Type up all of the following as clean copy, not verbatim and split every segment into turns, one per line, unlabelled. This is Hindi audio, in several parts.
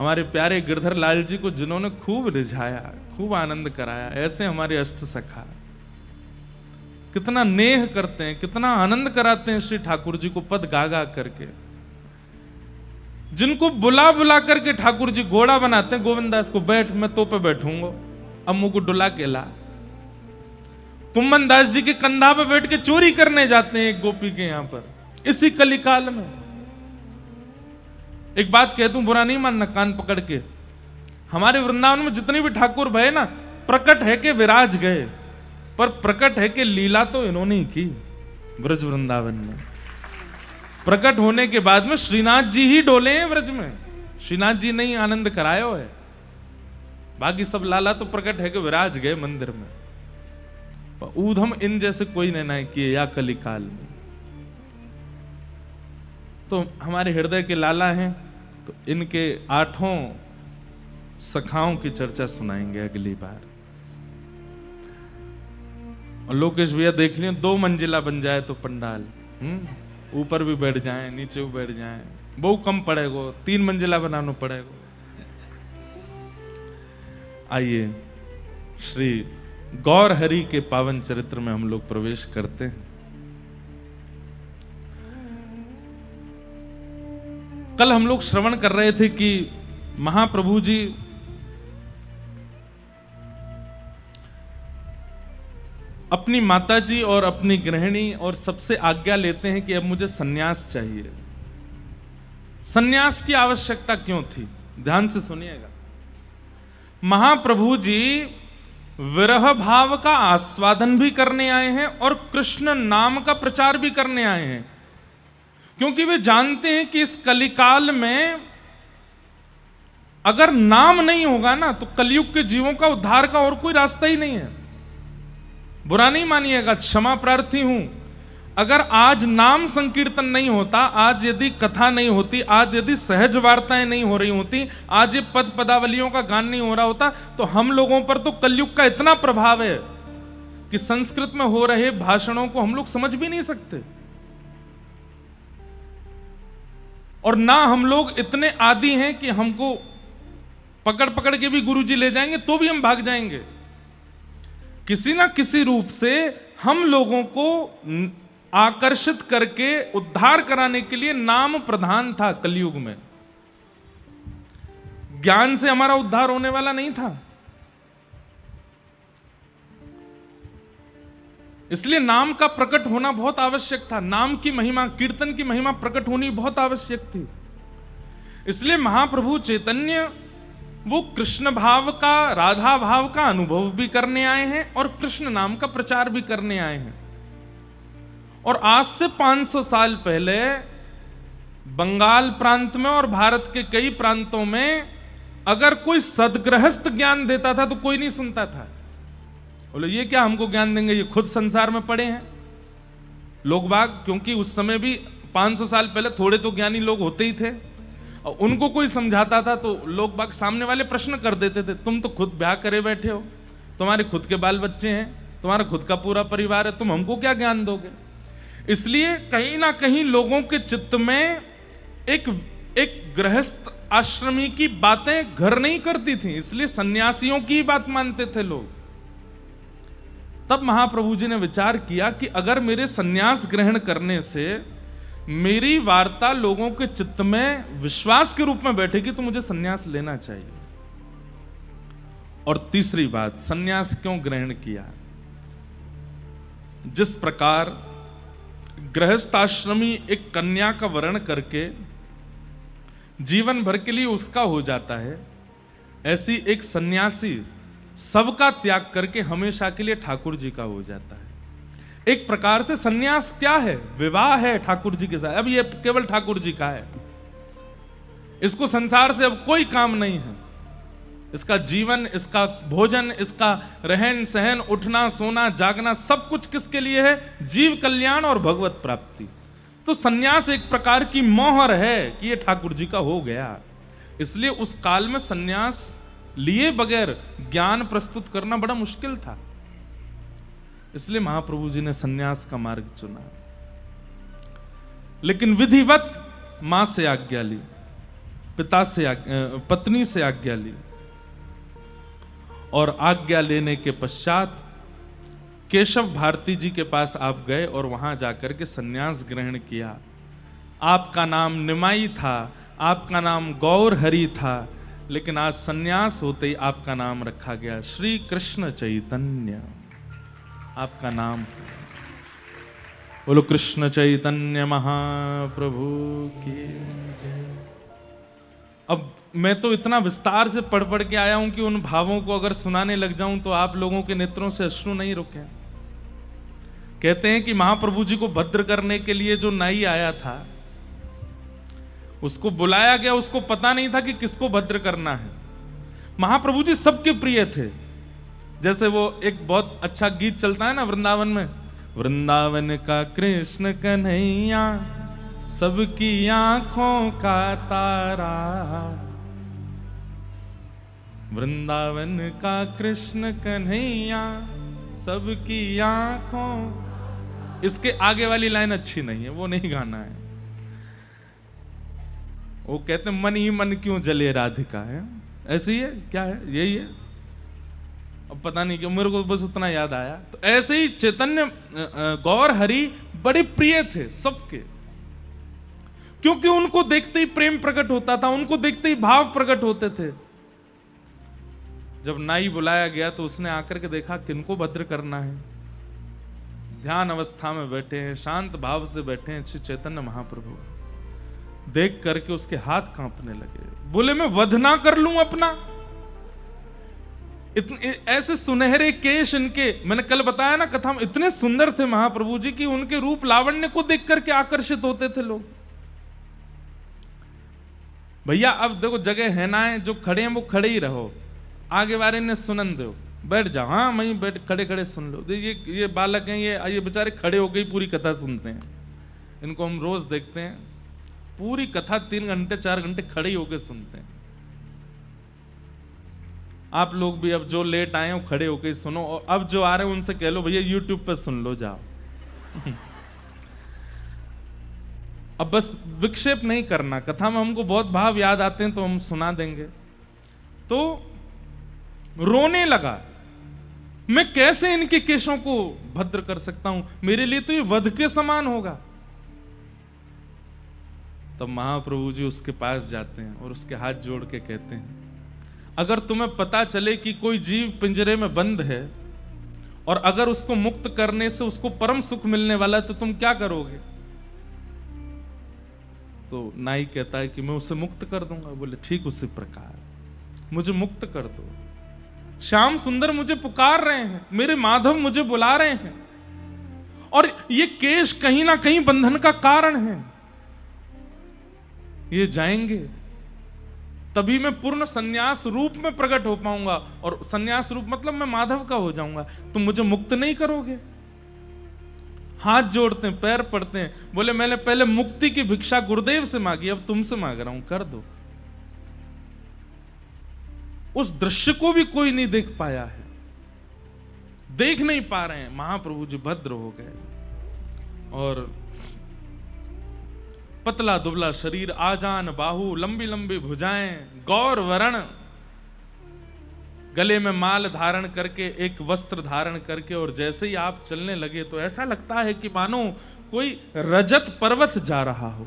हमारे प्यारे गिरधर लाल जी को जिन्होंने खूब रिझाया, खूब आनंद कराया, ऐसे हमारे अष्ट सखा कितना नेह करते हैं, कितना आनंद कराते हैं श्री ठाकुर जी को पद गा गा करके, जिनको बुला बुला करके ठाकुर जी घोड़ा बनाते हैं। गोविंदास को बैठ, मैं तो पे बैठूंगा, अम्मू को डुला के ला। कुम्मन दास जी के कंधा पे बैठ के चोरी करने जाते हैं एक गोपी के यहां पर, इसी कलिकाल में। एक बात कह दूं, बुरा नहीं मानना कान पकड़ के, हमारे वृंदावन में जितने भी ठाकुर भये ना, प्रकट है कि विराज गए, पर प्रकट है कि लीला तो इन्होंने ही की ब्रज वृंदावन में। प्रकट होने के बाद में श्रीनाथ जी ही डोले हैं ब्रज में, श्रीनाथ जी नहीं आनंद करायो है, बाकी सब लाला तो प्रकट है कि विराज गए मंदिर में। ऊधम इन जैसे कोई ने नहीं किए या कलिकाल में। तो हमारे हृदय के लाला हैं, तो इनके 8 सखाओं की चर्चा सुनाएंगे अगली बार। और लोकेश भैया देख लियो, 2 मंजिला बन जाए तो पंडाल, ऊपर भी बैठ जाए, नीचे भी बैठ जाए, बहुत कम पड़ेगा, 3 मंजिला बनाना पड़ेगा। आइए श्री गौर हरि के पावन चरित्र में हम लोग प्रवेश करते हैं। कल हम लोग श्रवण कर रहे थे कि महाप्रभु जी अपनी माताजी और अपनी गृहिणी और सबसे आज्ञा लेते हैं कि अब मुझे सन्यास चाहिए। सन्यास की आवश्यकता क्यों थी, ध्यान से सुनिएगा। महाप्रभु जी विरह भाव का आस्वादन भी करने आए हैं और कृष्ण नाम का प्रचार भी करने आए हैं, क्योंकि वे जानते हैं कि इस कलिकाल में अगर नाम नहीं होगा ना, तो कलयुग के जीवों का उद्धार का और कोई रास्ता ही नहीं है। बुरा नहीं मानिएगा, क्षमा प्रार्थी हूं। अगर आज नाम संकीर्तन नहीं होता, आज यदि कथा नहीं होती, आज यदि सहज वार्ताएं नहीं हो रही होती, आज ये पद पदावलियों का गान नहीं हो रहा होता, तो हम लोगों पर तो कलयुग का इतना प्रभाव है कि संस्कृत में हो रहे भाषणों को हम लोग समझ भी नहीं सकते। और ना हम लोग इतने आदी हैं कि हमको पकड़ पकड़ के भी गुरुजी ले जाएंगे तो भी हम भाग जाएंगे। किसी ना किसी रूप से हम लोगों को आकर्षित करके उद्धार कराने के लिए नाम प्रधान था कलयुग में। ज्ञान से हमारा उद्धार होने वाला नहीं था, इसलिए नाम का प्रकट होना बहुत आवश्यक था। नाम की महिमा, कीर्तन की महिमा प्रकट होनी बहुत आवश्यक थी। इसलिए महाप्रभु चैतन्य वो कृष्ण भाव का, राधा भाव का अनुभव भी करने आए हैं और कृष्ण नाम का प्रचार भी करने आए हैं। और आज से 500 साल पहले बंगाल प्रांत में और भारत के कई प्रांतों में अगर कोई सदगृहस्थ ज्ञान देता था तो कोई नहीं सुनता था। बोले ये क्या हमको ज्ञान देंगे, ये खुद संसार में पड़े हैं लोग बाग। क्योंकि उस समय भी 500 साल पहले थोड़े तो ज्ञानी लोग होते ही थे, और उनको कोई समझाता था तो लोग बाग सामने वाले प्रश्न कर देते थे, तुम तो खुद ब्याह करे बैठे हो, तुम्हारे खुद के बाल बच्चे हैं, तुम्हारा खुद का पूरा परिवार है, तुम हमको क्या ज्ञान दोगे। इसलिए कहीं ना कहीं लोगों के चित्त में एक गृहस्थ आश्रमी की बातें घर नहीं करती थी, इसलिए सन्यासियों की बात मानते थे लोग। तब महाप्रभु जी ने विचार किया कि अगर मेरे सन्यास ग्रहण करने से मेरी वार्ता लोगों के चित्त में विश्वास के रूप में बैठेगी तो मुझे सन्यास लेना चाहिए। और तीसरी बात, सन्यास क्यों ग्रहण किया। जिस प्रकार गृहस्थ आश्रमी एक कन्या का वरण करके जीवन भर के लिए उसका हो जाता है, ऐसी एक सन्यासी सबका त्याग करके हमेशा के लिए ठाकुर जी का हो जाता है। एक प्रकार से सन्यास क्या है, विवाह है ठाकुर जी के साथ। अब ये केवल ठाकुर जी का है, इसको संसार से अब कोई काम नहीं है। इसका जीवन, इसका भोजन, इसका रहन सहन, उठना सोना जागना, सब कुछ किसके लिए है, जीव कल्याण और भगवत प्राप्ति। तो सन्यास एक प्रकार की मोहर है कि ये ठाकुर जी का हो गया। इसलिए उस काल में सन्यास लिए बगैर ज्ञान प्रस्तुत करना बड़ा मुश्किल था, इसलिए महाप्रभु जी ने सन्यास का मार्ग चुना। लेकिन विधिवत मां से आज्ञा ली, पिता से पत्नी से आज्ञा ली और आज्ञा लेने के पश्चात केशव भारती जी के पास आप गए और वहां जाकर के सन्यास ग्रहण किया। आपका नाम निमाई था, आपका नाम गौर हरि था, लेकिन आज सन्यास होते ही आपका नाम रखा गया श्री कृष्ण चैतन्य, आपका नाम। बोलो कृष्ण चैतन्य महाप्रभु की जय। अब मैं तो इतना विस्तार से पढ़ पढ़ के आया हूं कि उन भावों को अगर सुनाने लग जाऊं तो आप लोगों के नेत्रों से अश्रु नहीं रुके। कहते हैं कि महाप्रभु जी को भद्र करने के लिए जो नाई आया था उसको बुलाया गया, उसको पता नहीं था कि किसको भद्र करना है। महाप्रभु जी सबके प्रिय थे। जैसे वो एक बहुत अच्छा गीत चलता है ना वृंदावन में, वृंदावन का कृष्ण कन्हैया सबकी आंखों का तारा, वृंदावन का कृष्ण कन्हैया सबकी आंखों। इसके आगे वाली लाइन अच्छी नहीं है, वो नहीं गाना है। वो कहते मन ही मन क्यों जले राधिका, है ऐसे ही है क्या है, यही है, अब पता नहीं क्यों मेरे को बस उतना याद आया। तो ऐसे ही चैतन्य गौर हरि बड़े प्रिय थे सबके, क्योंकि उनको देखते ही प्रेम प्रकट होता था, उनको देखते ही भाव प्रकट होते थे। जब नाई बुलाया गया तो उसने आकर के देखा किनको भद्र करना है। ध्यान अवस्था में बैठे हैं, शांत भाव से बैठे हैं श्री चैतन्य महाप्रभु। देख करके उसके हाथ कांपने लगे, बोले मैं वध ना कर लूं अपना। इतने ऐसे सुनहरे केश इनके, मैंने कल बताया ना कथा में, इतने सुंदर थे महाप्रभु जी की उनके रूप लावण्य को देख करके आकर्षित होते थे लोग। भैया अब देखो जगह है ना, है जो खड़े हैं वो खड़े ही रहो, आगे वाले ने सुनन दो, बैठ जाओ, हाँ वहीं बैठ खड़े खड़े सुन लो। ये बालक हैं, ये बेचारे खड़े होकर ही पूरी कथा सुनते हैं। इनको हम रोज देखते हैं, पूरी कथा 3 घंटे 4 घंटे खड़े ही होकर सुनते हैं। आप लोग भी अब जो लेट आए हो खड़े होकर ही सुनो, और अब जो आ रहे हैं उनसे कह लो भैया यूट्यूब पे सुन लो जाओ। अब बस विक्षेप नहीं करना, कथा में हमको बहुत भाव याद आते हैं तो हम सुना देंगे। तो रोने लगा, मैं कैसे इनके केशों को भद्र कर सकता हूं, मेरे लिए तो ये वध के समान होगा। तब महाप्रभु जी उसके पास जाते हैं और उसके हाथ जोड़ के कहते हैं, अगर तुम्हें पता चले कि कोई जीव पिंजरे में बंद है और अगर उसको मुक्त करने से उसको परम सुख मिलने वाला है तो तुम क्या करोगे? तो नाई कहता है कि मैं उसे मुक्त कर दूंगा। बोले ठीक उसी प्रकार मुझे मुक्त कर दो। श्याम सुंदर मुझे पुकार रहे हैं, मेरे माधव मुझे बुला रहे हैं, और ये केश कहीं ना कहीं बंधन का कारण है। ये जाएंगे तभी मैं पूर्ण सन्यास रूप में प्रकट हो पाऊंगा, और सन्यास रूप मतलब मैं माधव का हो जाऊंगा। तुम मुझे मुक्त नहीं करोगे। हाथ जोड़ते हैं, पैर पड़ते हैं, बोले मैंने पहले मुक्ति की भिक्षा गुरुदेव से मांगी, अब तुमसे मांग रहा हूं, कर दो। उस दृश्य को भी कोई नहीं देख पाया है, देख नहीं पा रहे हैं। महाप्रभु जी भद्र हो गए, और पतला दुबला शरीर, आजान बाहु, लंबी लंबी भुजाएं, गौर वर्ण, गले में माल धारण करके, एक वस्त्र धारण करके, और जैसे ही आप चलने लगे तो ऐसा लगता है कि मानो कोई रजत पर्वत जा रहा हो।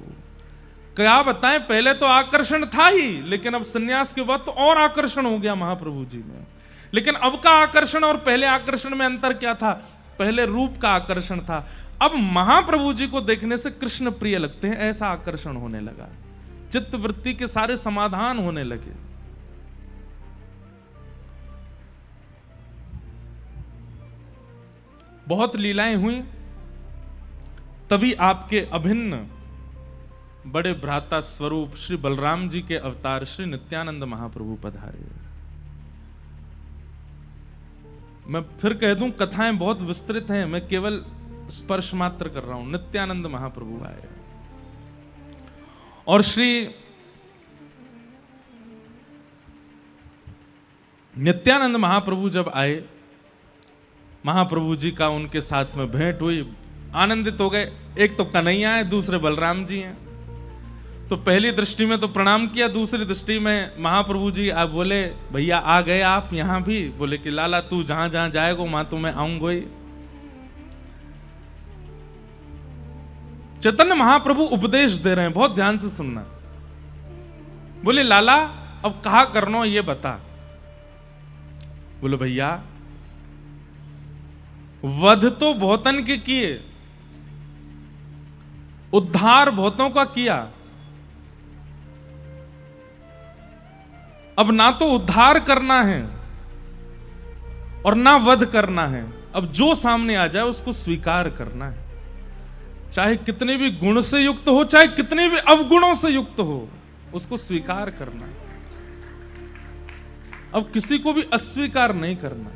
क्या बताएं, पहले तो आकर्षण था ही, लेकिन अब सन्यास के बाद तो और आकर्षण हो गया महाप्रभु जी में। लेकिन अब का आकर्षण और पहले आकर्षण में अंतर क्या था? पहले रूप का आकर्षण था, अब महाप्रभु जी को देखने से कृष्ण प्रिय लगते हैं, ऐसा आकर्षण होने लगा। चित्त वृत्ति के सारे समाधान होने लगे। बहुत लीलाएं हुई, तभी आपके अभिन्न बड़े भ्राता स्वरूप श्री बलराम जी के अवतार श्री नित्यानंद महाप्रभु पधारे। मैं फिर कह दूं, कथाएं बहुत विस्तृत हैं, मैं केवल स्पर्श मात्र कर रहा हूं। नित्यानंद महाप्रभु आए, और श्री नित्यानंद महाप्रभु जब आए, महाप्रभु जी का उनके साथ में भेंट हुई, आनंदित हो गए। एक तो कन्हैया है, दूसरे बलराम जी हैं। तो पहली दृष्टि में तो प्रणाम किया, दूसरी दृष्टि में महाप्रभु जी आप बोले भैया आ गए आप यहां भी, बोले कि लाला तू जहां जहां जाएगा वहां तो मैं आऊंगा ही। चैतन्य महाप्रभु उपदेश दे रहे हैं, बहुत ध्यान से सुनना। बोले लाला अब कहा करनो ये बता। बोले भैया वध तो बहुतन के किए, उद्धार बहुतों का किया, अब ना तो उद्धार करना है और ना वध करना है, अब जो सामने आ जाए उसको स्वीकार करना है, चाहे कितने भी गुण से युक्त हो चाहे कितने भी अवगुणों से युक्त हो, उसको स्वीकार करना है। अब किसी को भी अस्वीकार नहीं करना।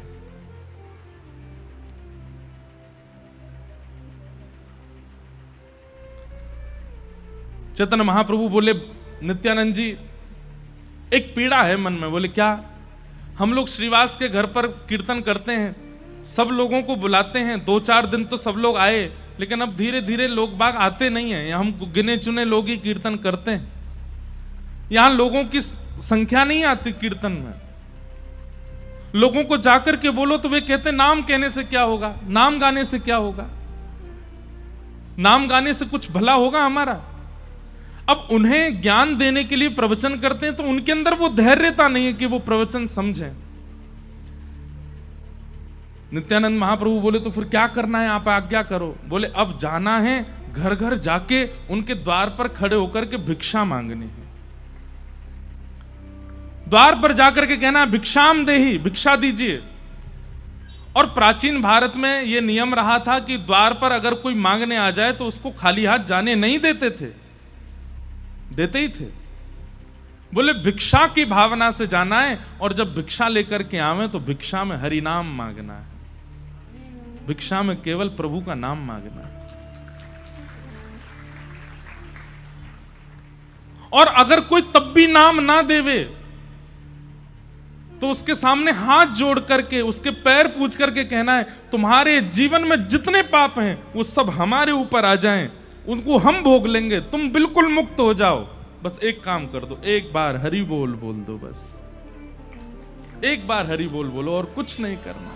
चैतन्य महाप्रभु बोले नित्यानंद जी एक पीड़ा है मन में। बोले क्या? हम लोग श्रीवास के घर पर कीर्तन करते हैं, सब लोगों को बुलाते हैं, 2-4 दिन तो सब लोग आए, लेकिन अब धीरे धीरे लोग बाग आते नहीं हैं, हम गिने चुने लोग ही कीर्तन करते हैं, यहां लोगों की संख्या नहीं आती कीर्तन में। लोगों को जाकर के बोलो तो वे कहते नाम कहने से क्या होगा, नाम गाने से क्या होगा, नाम गाने से कुछ भला होगा हमारा। अब उन्हें ज्ञान देने के लिए प्रवचन करते हैं तो उनके अंदर वो धैर्यता नहीं है कि वो प्रवचन समझें। नित्यानंद महाप्रभु बोले तो फिर क्या करना है, आप आज्ञा करो। बोले अब जाना है घर घर जाके उनके द्वार पर खड़े होकर के भिक्षा मांगनी है, द्वार पर जाकर के कहना भिक्षाम देहि, भिक्षा दीजिए। और प्राचीन भारत में यह नियम रहा था कि द्वार पर अगर कोई मांगने आ जाए तो उसको खाली हाथ जाने नहीं देते थे, देते ही थे। बोले भिक्षा की भावना से जाना है और जब भिक्षा लेकर के आवे तो भिक्षा में हरि नाम मांगना है, भिक्षा में केवल प्रभु का नाम मांगना है। और अगर कोई तब भी नाम ना देवे तो उसके सामने हाथ जोड़ करके उसके पैर पूछ करके कहना है तुम्हारे जीवन में जितने पाप हैं वो सब हमारे ऊपर आ जाएं, उनको हम भोग लेंगे, तुम बिल्कुल मुक्त हो जाओ, बस एक काम कर दो, एक बार हरि बोल बोल दो, बस एक बार हरि बोल बोलो और कुछ नहीं करना।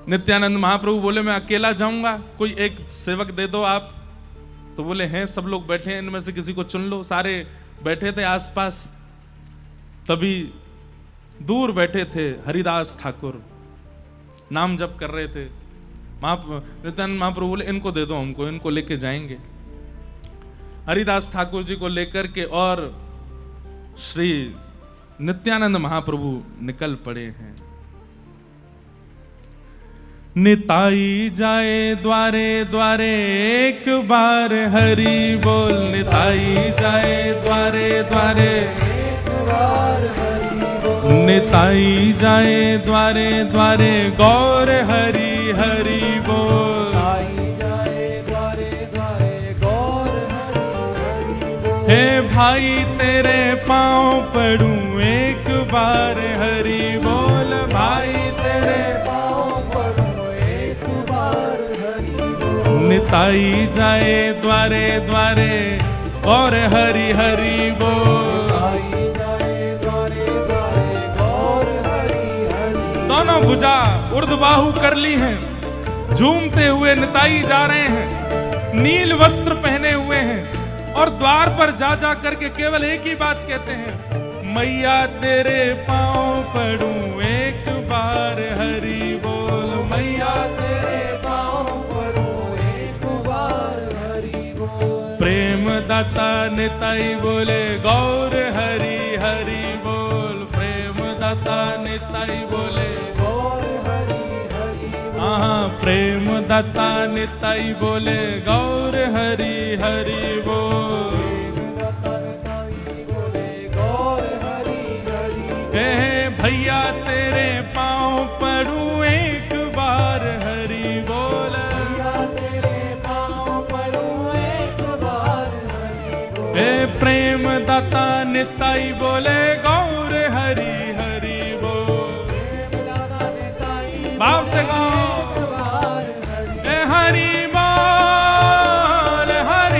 नित्यानंद महाप्रभु बोले मैं अकेला जाऊंगा, कोई एक सेवक दे दो आप। तो बोले हैं सब लोग बैठे हैं, इनमें से किसी को चुन लो। सारे बैठे थे आसपास, तभी दूर बैठे थे हरिदास ठाकुर, नाम जप कर रहे थे। नित्यानंद महाप्रभु बोले इनको दे दो हमको, इनको लेके जाएंगे। हरिदास ठाकुर जी को लेकर के और श्री नित्यानंद महाप्रभु निकल पड़े हैं। निताई जाए द्वारे द्वारे एक बार हरि बोल, निताई जाए द्वारे द्वारे एक बार हरि बोल, निताई जाए द्वारे द्वारे गौर हरि हरि बोल, निताई जाए द्वारे द्वारे गौर हरि हरि बोल। हे भाई तेरे पांव पड़ूं एक बार हरि बोल, भाई तेरे निताई जाए द्वारे द्वारे और हरि हरि बोल, दोनों भुजा ऊर्ध्वबाहु कर ली हैं, झूमते हुए निताई जा रहे हैं, नील वस्त्र पहने हुए हैं और द्वार पर जा जा करके केवल एक ही बात कहते हैं, मैया तेरे पांव पड़ूं एक बार हरि बोल, मैया तेरे प्रेम दाता निताई बोले गौर हरि हरि बोल, प्रेम दाता निताई बोले गौर हरि हरि बोल, प्रेम दाता निताई बोले गौर हरि हरि बोल, हे भैया तेरे पांव पड़ूं एक बार हरि बोल, प्रेम दाता निताई बोले गौर हरि हरि बोल, भाव से गाओ हरि बोल हरि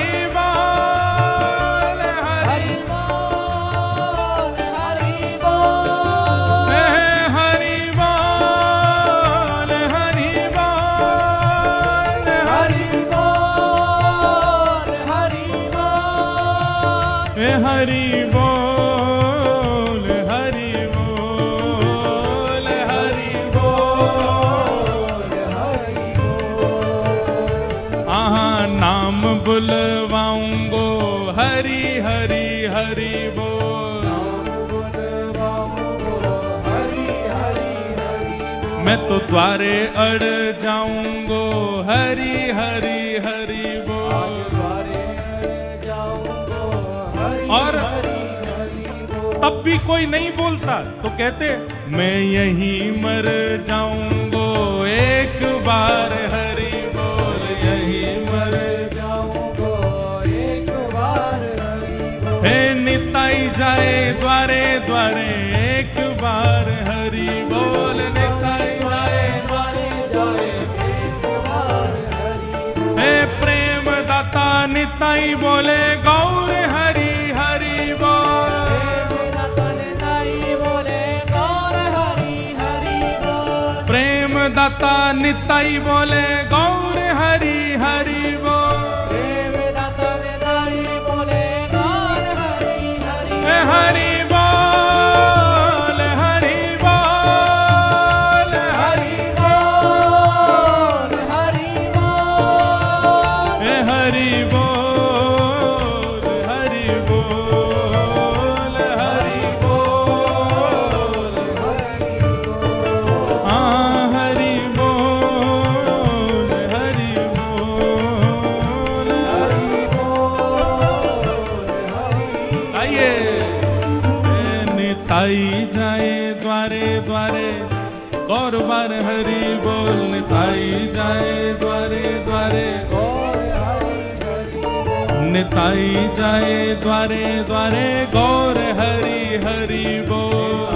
हरि बोल, हरि बोल, हरि बोल, हरि बोल। आहा नाम बुलवाऊंगो हरि हरि हरि बोल, मैं तो द्वारे अड़ जाऊंगो हरि हरि हरि बोल। और तब भी कोई नहीं बोलता तो कहते मैं यहीं मर जाऊंगो एक बार हरि बोल, यहीं मर जाऊंगो एक बार हरि बोल। हे निताई जाए द्वारे द्वारे एक बार हरि बोल, निताई जाए द्वारे जाए एक बार हरि बोल। हे प्रेम दाता निताई बोले गौर हरि हरि बोल, प्रेम दाता निताई बोले गौर हरि हरि बोल। प्रेम दाता निताई बोले गौर हरि हरि बोल, प्रेम दाता निताई बोले गौर हरि हरि हरि बोल, हरि बोल, हरि बोल, हरि बोल, हरि बोल, हरि बोल, हरि बोल, हाँ हरि बोल, हरि बोल, हरि बोल। आइए निताई जाए द्वारे द्वारे गौर बार हरि बोल, निताई जाए द्वारे द्वारे निताई जाए द्वारे द्वारे गौर हरि हरि बोल।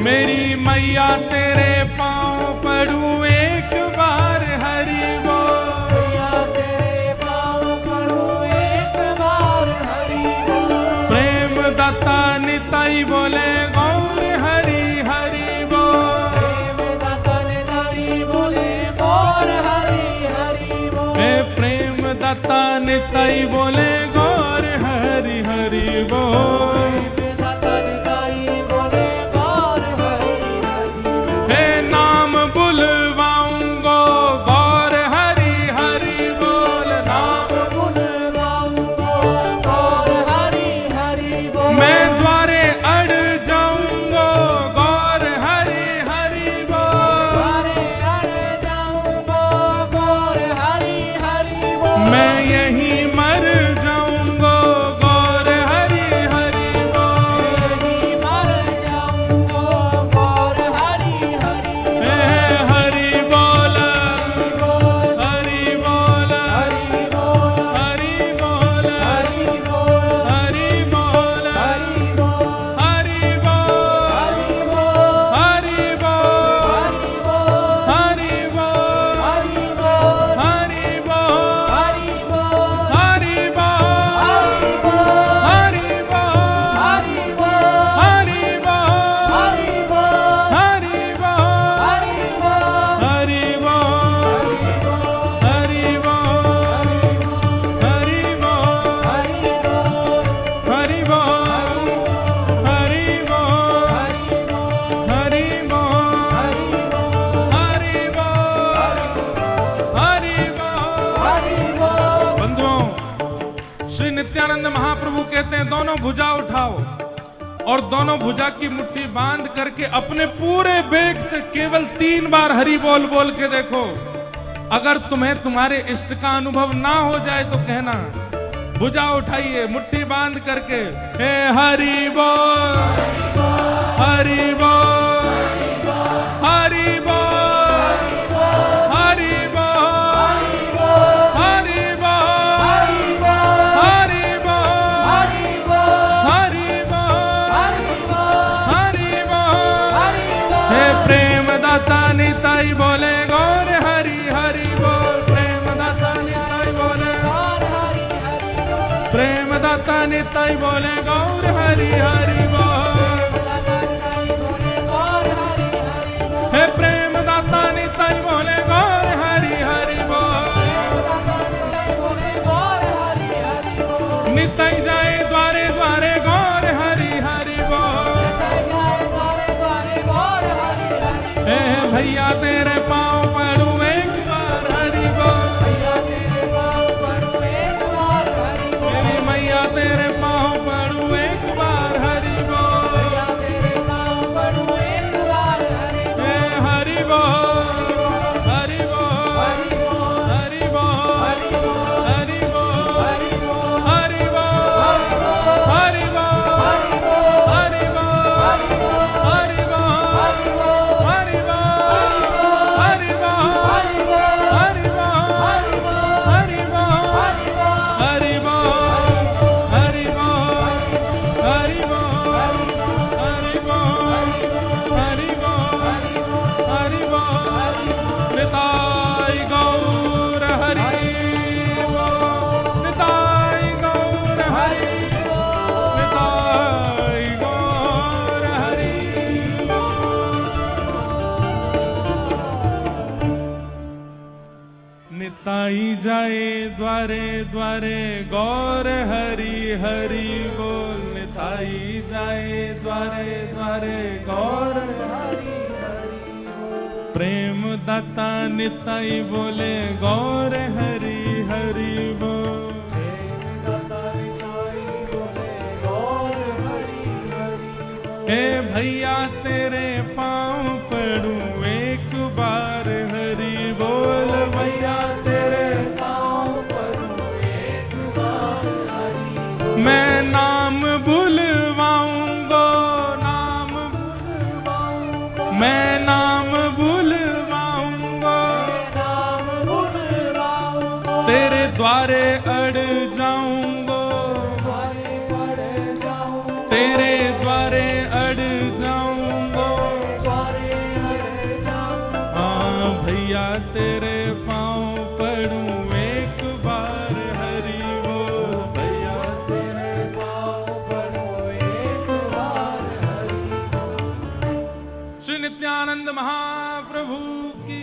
मेरी मैया तेरे पाँव पड़ूं एक बार हरि बोल, मैया तेरे पाँव पड़ूं एक बार हरि बोल। प्रेम दाता निताई बोले गौर हरि हरि बोल, प्रेम दाता निताई बोले गौर हरि हरि बोल। हे प्रेम दाता निताई बोले गौर हरि हरि बोल, प्रेम दाता निताई बोले गौर हरि हरि बोल। हे नाम बुलवाऊंगो गौर हरि हरि बोल, नाम बुलवाऊंगो गौर हरि हरि बोल। मैं द्वारे अड़ जाऊंगो गौर हरि हरि बोल, द्वारे अड़ जाऊंगो गौर हरि हरि बोल। मैं यहीं मर जाऊंगो गौर हरि हरि बोल, यहीं मर जाऊंगो गौर हरि हरि बोल। हरि बोल, हरि बोल, हरि बोल, हरि बोल, हरि बोल, हरि बोल, हरि बोल, हरि बोल, हरि बोल, हरि बोल, हरि बोल, हरि बोल, हरि बोल, हरि श्री नित्यानंद महाप्रभु कहते हैं दोनों भुजा उठाओ और दोनों भुजा की मुट्ठी बांध करके अपने पूरे वेग से केवल 3 बार हरि बोल बोल के देखो। अगर तुम्हें तुम्हारे इष्ट का अनुभव ना हो जाए तो कहना। भुजा उठाइए मुट्ठी बांध करके, हे हरि बोल, हरि बोल, हरि बोल, हरि बोल, हरि बोल, हरि बोल, हरि बोल, हे प्रेम दाता निताई बोले गौर हरि हरि बोल, प्रेम दाता निताई बोले गौर हरि हरि बोल, प्रेम दाता निताई बोले गौर हरि हरि बोल, हे प्रेम दाता निताई बोले गौर हरि हरि बोल, निताई जाए द्वारे द्वारे गौर हरि हरि बोल। हे भैया तेरे पाँव पड़ू एक बार हरि बोल। मेरी मैया तेरे पाँव पड़ू एक बार हरि बोल। हे हरि बोल हरि बोल हरि बोल हरि बोल हरि बोल हरि बोल हरि बोल हरि बोल हरि बोल हरि बोल हरि बोल हरि बोल हरि बोल हरि बोल हरि बोल हरि बोल हरि बोल हरि बोल। निताई गौर हरि बोल। निताई गौर हरि बोल। निताई गौर हरि निताई जाए द्वारे द्वारे गौर हरि हरि बोल। निताई जाए द्वारे द्वारे गौर हरि हरि बोल। प्रेम दाता निताई बोले गौर हरि हरि बोल। हे भैया तेरे पाँव पड़ू एक बार हरि बोल। भैया तेरे पाँव पड़ू एक बार हरि बोल। मैं नाम बुलवाऊंगा नाम बुलवाऊंगा। मैं नाम बुलवाऊंगा तेरे द्वारे अड़ जाऊंगा। तेरे द्वारे अड़ जाऊंगा। हाँ भैया तेरे पाँव पड़ूं एक बार हरि बोल। भैया तेरे पाँव पड़ूं एक बार हरि बोल। श्री नित्यानंद महाप्रभु की।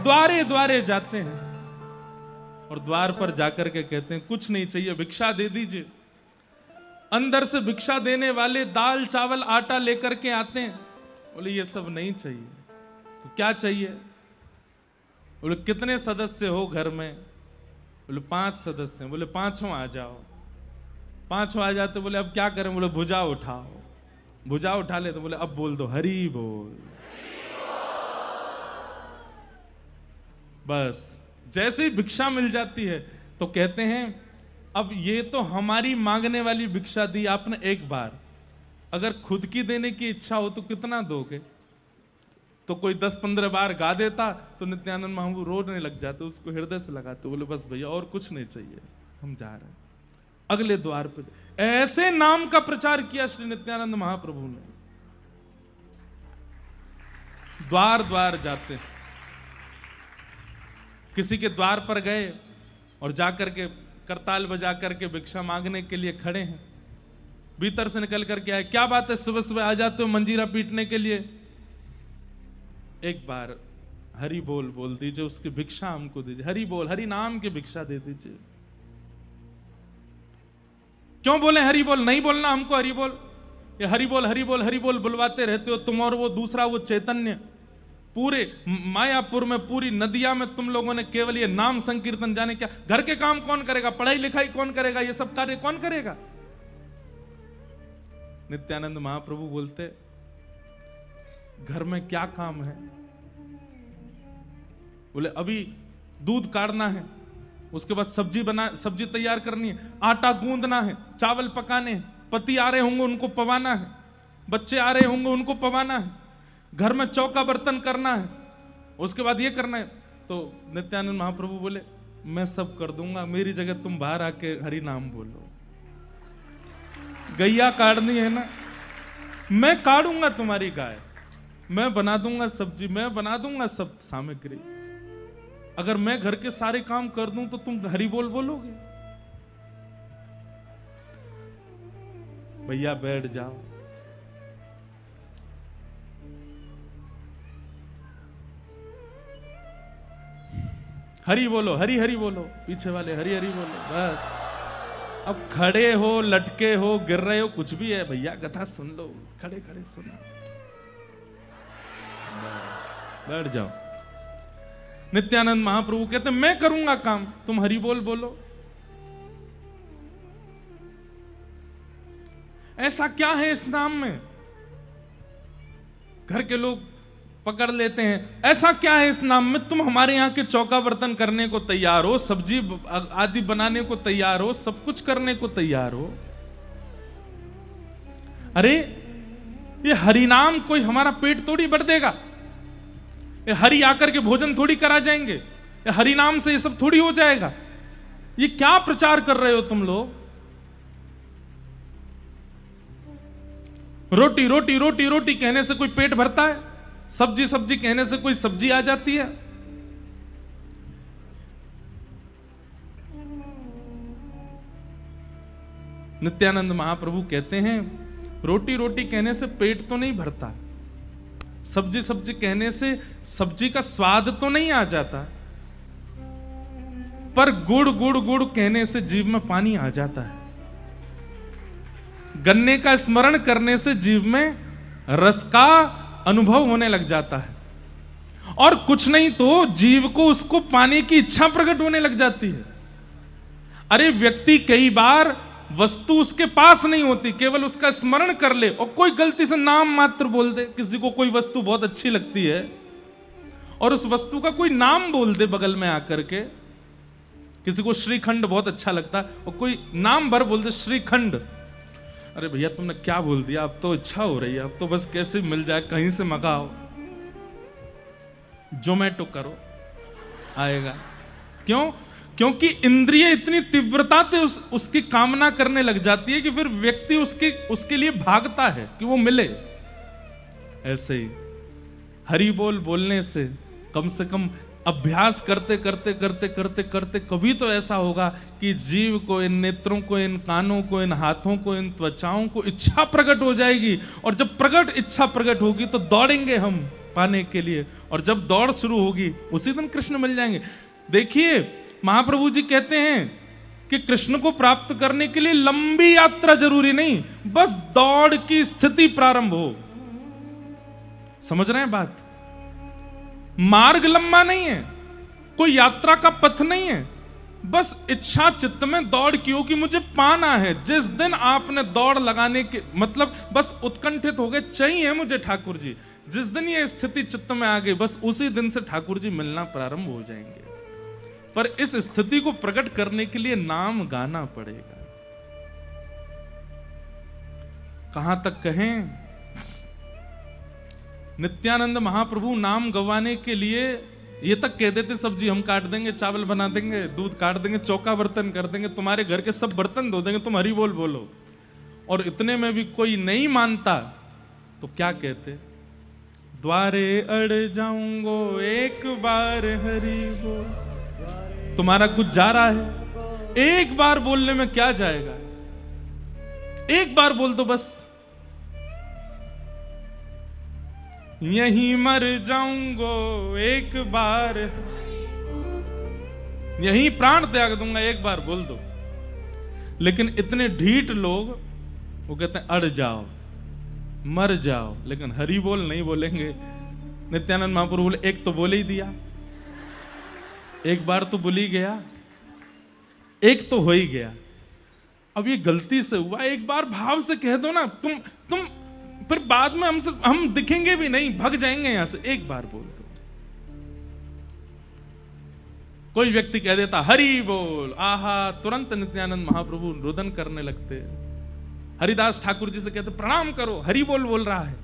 द्वारे द्वारे जाते हैं और द्वार पर जाकर के कहते हैं कुछ नहीं चाहिए, भिक्षा दे दीजिए। अंदर से भिक्षा देने वाले दाल चावल आटा लेकर के आते हैं। बोले ये सब नहीं चाहिए। तो क्या चाहिए? बोले कितने सदस्य हो घर में? बोले 5 सदस्य हैं। बोले 5 आ जाओ। 5 आ जाते। बोले अब क्या करें? बोले भुजा उठाओ। भुजा उठा ले तो बोले अब बोल दो हरि बोल। बस जैसे ही भिक्षा मिल जाती है तो कहते हैं अब ये तो हमारी मांगने वाली भिक्षा दी आपने एक बार, अगर खुद की देने की इच्छा हो तो कितना दोगे? तो कोई 10-15 बार गा देता तो नित्यानंद महाप्रभु रोने लग जाते, उसको हृदय से लगाते। बोले बस भैया और कुछ नहीं चाहिए, हम जा रहे हैं। अगले द्वार पे ऐसे नाम का प्रचार किया श्री नित्यानंद महाप्रभु ने। द्वार द्वार जाते, किसी के द्वार पर गए और जाकर के करताल बजा करके भिक्षा मांगने के लिए खड़े हैं। भीतर से निकल करके आए, क्या बात है सुबह सुबह आ जाते हो मंजीरा पीटने के लिए? एक बार हरि बोल बोल दीजिए, उसकी भिक्षा हमको दीजिए। हरि बोल, हरि नाम की भिक्षा दे दीजिए। क्यों बोले हरि बोल? नहीं बोलना हमको हरि बोल। ये हरि बोल हरि बोल हरि बोल बुलवाते रहते हो तुम और वो दूसरा वो चैतन्य। पूरे मायापुर में पूरी नदिया में तुम लोगों ने केवल ये नाम संकीर्तन, जाने क्या घर के काम कौन करेगा? पढ़ाई लिखाई कौन करेगा? ये सब कार्य कौन करेगा? नित्यानंद महाप्रभु बोलते घर में क्या काम है? बोले अभी दूध काढ़ना है, उसके बाद सब्जी तैयार करनी है, आटा गूंदना है, चावल पकाने हैं, पति आ रहे होंगे उनको पवाना है, बच्चे आ रहे होंगे उनको पवाना है, घर में चौका बर्तन करना है, उसके बाद ये करना है। तो नित्यानंद महाप्रभु बोले मैं सब कर दूंगा, मेरी जगह तुम बाहर आके हरि नाम बोलो। गैया काटनी है ना, मैं काटूंगा तुम्हारी गाय, मैं बना दूंगा सब्जी, मैं बना दूंगा सब सामग्री। अगर मैं घर के सारे काम कर दूं तो तुम हरि बोल बोलोगे? भैया बैठ जाओ। हरि बोलो, हरि हरि बोलो, पीछे वाले हरि हरि बोलो। बस अब खड़े हो, लटके हो, गिर रहे हो, कुछ भी है भैया, कथा सुन लो, खड़े खड़े सुनो, बैठ जाओ। नित्यानंद महाप्रभु कहते मैं करूंगा काम, तुम हरि बोल बोलो। ऐसा क्या है इस नाम में? घर के लोग पकड़ लेते हैं, ऐसा क्या है इस नाम में? तुम हमारे यहाँ के चौका बर्तन करने को तैयार हो, सब्जी आदि बनाने को तैयार हो, सब कुछ करने को तैयार हो। अरे ये हरि नाम कोई हमारा पेट थोड़ी भर देगा, ये हरि आकर के भोजन थोड़ी करा जाएंगे, ये हरि नाम से ये सब थोड़ी हो जाएगा। ये क्या प्रचार कर रहे हो तुम लोग? रोटी रोटी रोटी रोटी कहने से कोई पेट भरता है? सब्जी सब्जी कहने से कोई सब्जी आ जाती है? नित्यानंद महाप्रभु कहते हैं रोटी रोटी कहने से पेट तो नहीं भरता, सब्जी सब्जी कहने से सब्जी का स्वाद तो नहीं आ जाता, पर गुड़ गुड़ गुड़ कहने से जीभ में पानी आ जाता है। गन्ने का स्मरण करने से जीभ में रस का अनुभव होने लग जाता है, और कुछ नहीं तो जीव को उसको पाने की इच्छा प्रकट होने लग जाती है। अरे व्यक्ति कई बार वस्तु उसके पास नहीं होती, केवल उसका स्मरण कर ले और कोई गलती से नाम मात्र बोल दे। किसी को कोई वस्तु बहुत अच्छी लगती है और उस वस्तु का कोई नाम बोल दे बगल में आकर के। किसी को श्रीखंड बहुत अच्छा लगता है और कोई नाम भर बोल दे श्रीखंड। अरे भैया तुमने क्या बोल दिया, अब तो इच्छा हो रही है, अब तो बस कैसे मिल जाए, कहीं से मंगाओ, जोमेटो करो, आएगा। क्यों? क्योंकि इंद्रिय इतनी तीव्रता से उसकी कामना करने लग जाती है कि फिर व्यक्ति उसके लिए भागता है कि वो मिले। ऐसे ही हरि बोल बोलने से कम कम अभ्यास करते करते करते करते करते कभी तो ऐसा होगा कि जीव को, इन नेत्रों को, इन कानों को, इन हाथों को, इन त्वचाओं को इच्छा प्रकट हो जाएगी। और जब इच्छा प्रकट होगी तो दौड़ेंगे हम पाने के लिए, और जब दौड़ शुरू होगी उसी दिन कृष्ण मिल जाएंगे। देखिए महाप्रभु जी कहते हैं कि कृष्ण को प्राप्त करने के लिए लंबी यात्रा जरूरी नहीं, बस दौड़ की स्थिति प्रारंभ हो। समझ रहे हैं बात? मार्ग लंबा नहीं है, कोई यात्रा का पथ नहीं है, बस इच्छा चित्त में दौड़ की हो कि मुझे पाना है। जिस दिन आपने दौड़ लगाने के मतलब बस उत्कंठित हो गए, चाहिए मुझे ठाकुर जी, जिस दिन ये स्थिति चित्त में आ गई बस उसी दिन से ठाकुर जी मिलना प्रारंभ हो जाएंगे। पर इस स्थिति को प्रकट करने के लिए नाम गाना पड़ेगा। कहां तक कहें? नित्यानंद महाप्रभु नाम गवाने के लिए ये तक कह देते सब्जी हम काट देंगे, चावल बना देंगे, दूध काट देंगे, चौका बर्तन कर देंगे, तुम्हारे घर के सब बर्तन धो देंगे, तुम हरि बोल बोलो। और इतने में भी कोई नहीं मानता तो क्या कहते? द्वारे अड़ जाऊंगो एक बार हरि बोल। तुम्हारा कुछ जा रहा है, एक बार बोलने में क्या जाएगा? एक बार बोल दो बस। यहीं मर जाऊंगो एक बार, यहीं प्राण त्याग दूंगा, एक बार बोल दो। लेकिन इतने ढीठ लोग वो कहते हैं अड़ जाओ, मर जाओ, लेकिन हरि बोल नहीं बोलेंगे। नित्यानंद महाप्रभु बोले एक तो बोल ही दिया, एक बार तो बोल ही गया, एक तो हो ही गया। अब ये गलती से हुआ, एक बार भाव से कह दो ना, तुम फिर बाद में हम दिखेंगे भी नहीं, भग जाएंगे यहां से। एक बार बोल दो। कोई व्यक्ति कह देता हरि बोल, आहा, तुरंत नित्यानंद महाप्रभु रुदन करने लगते। हरिदास ठाकुर जी से कहते प्रणाम करो, हरि बोल रहा है।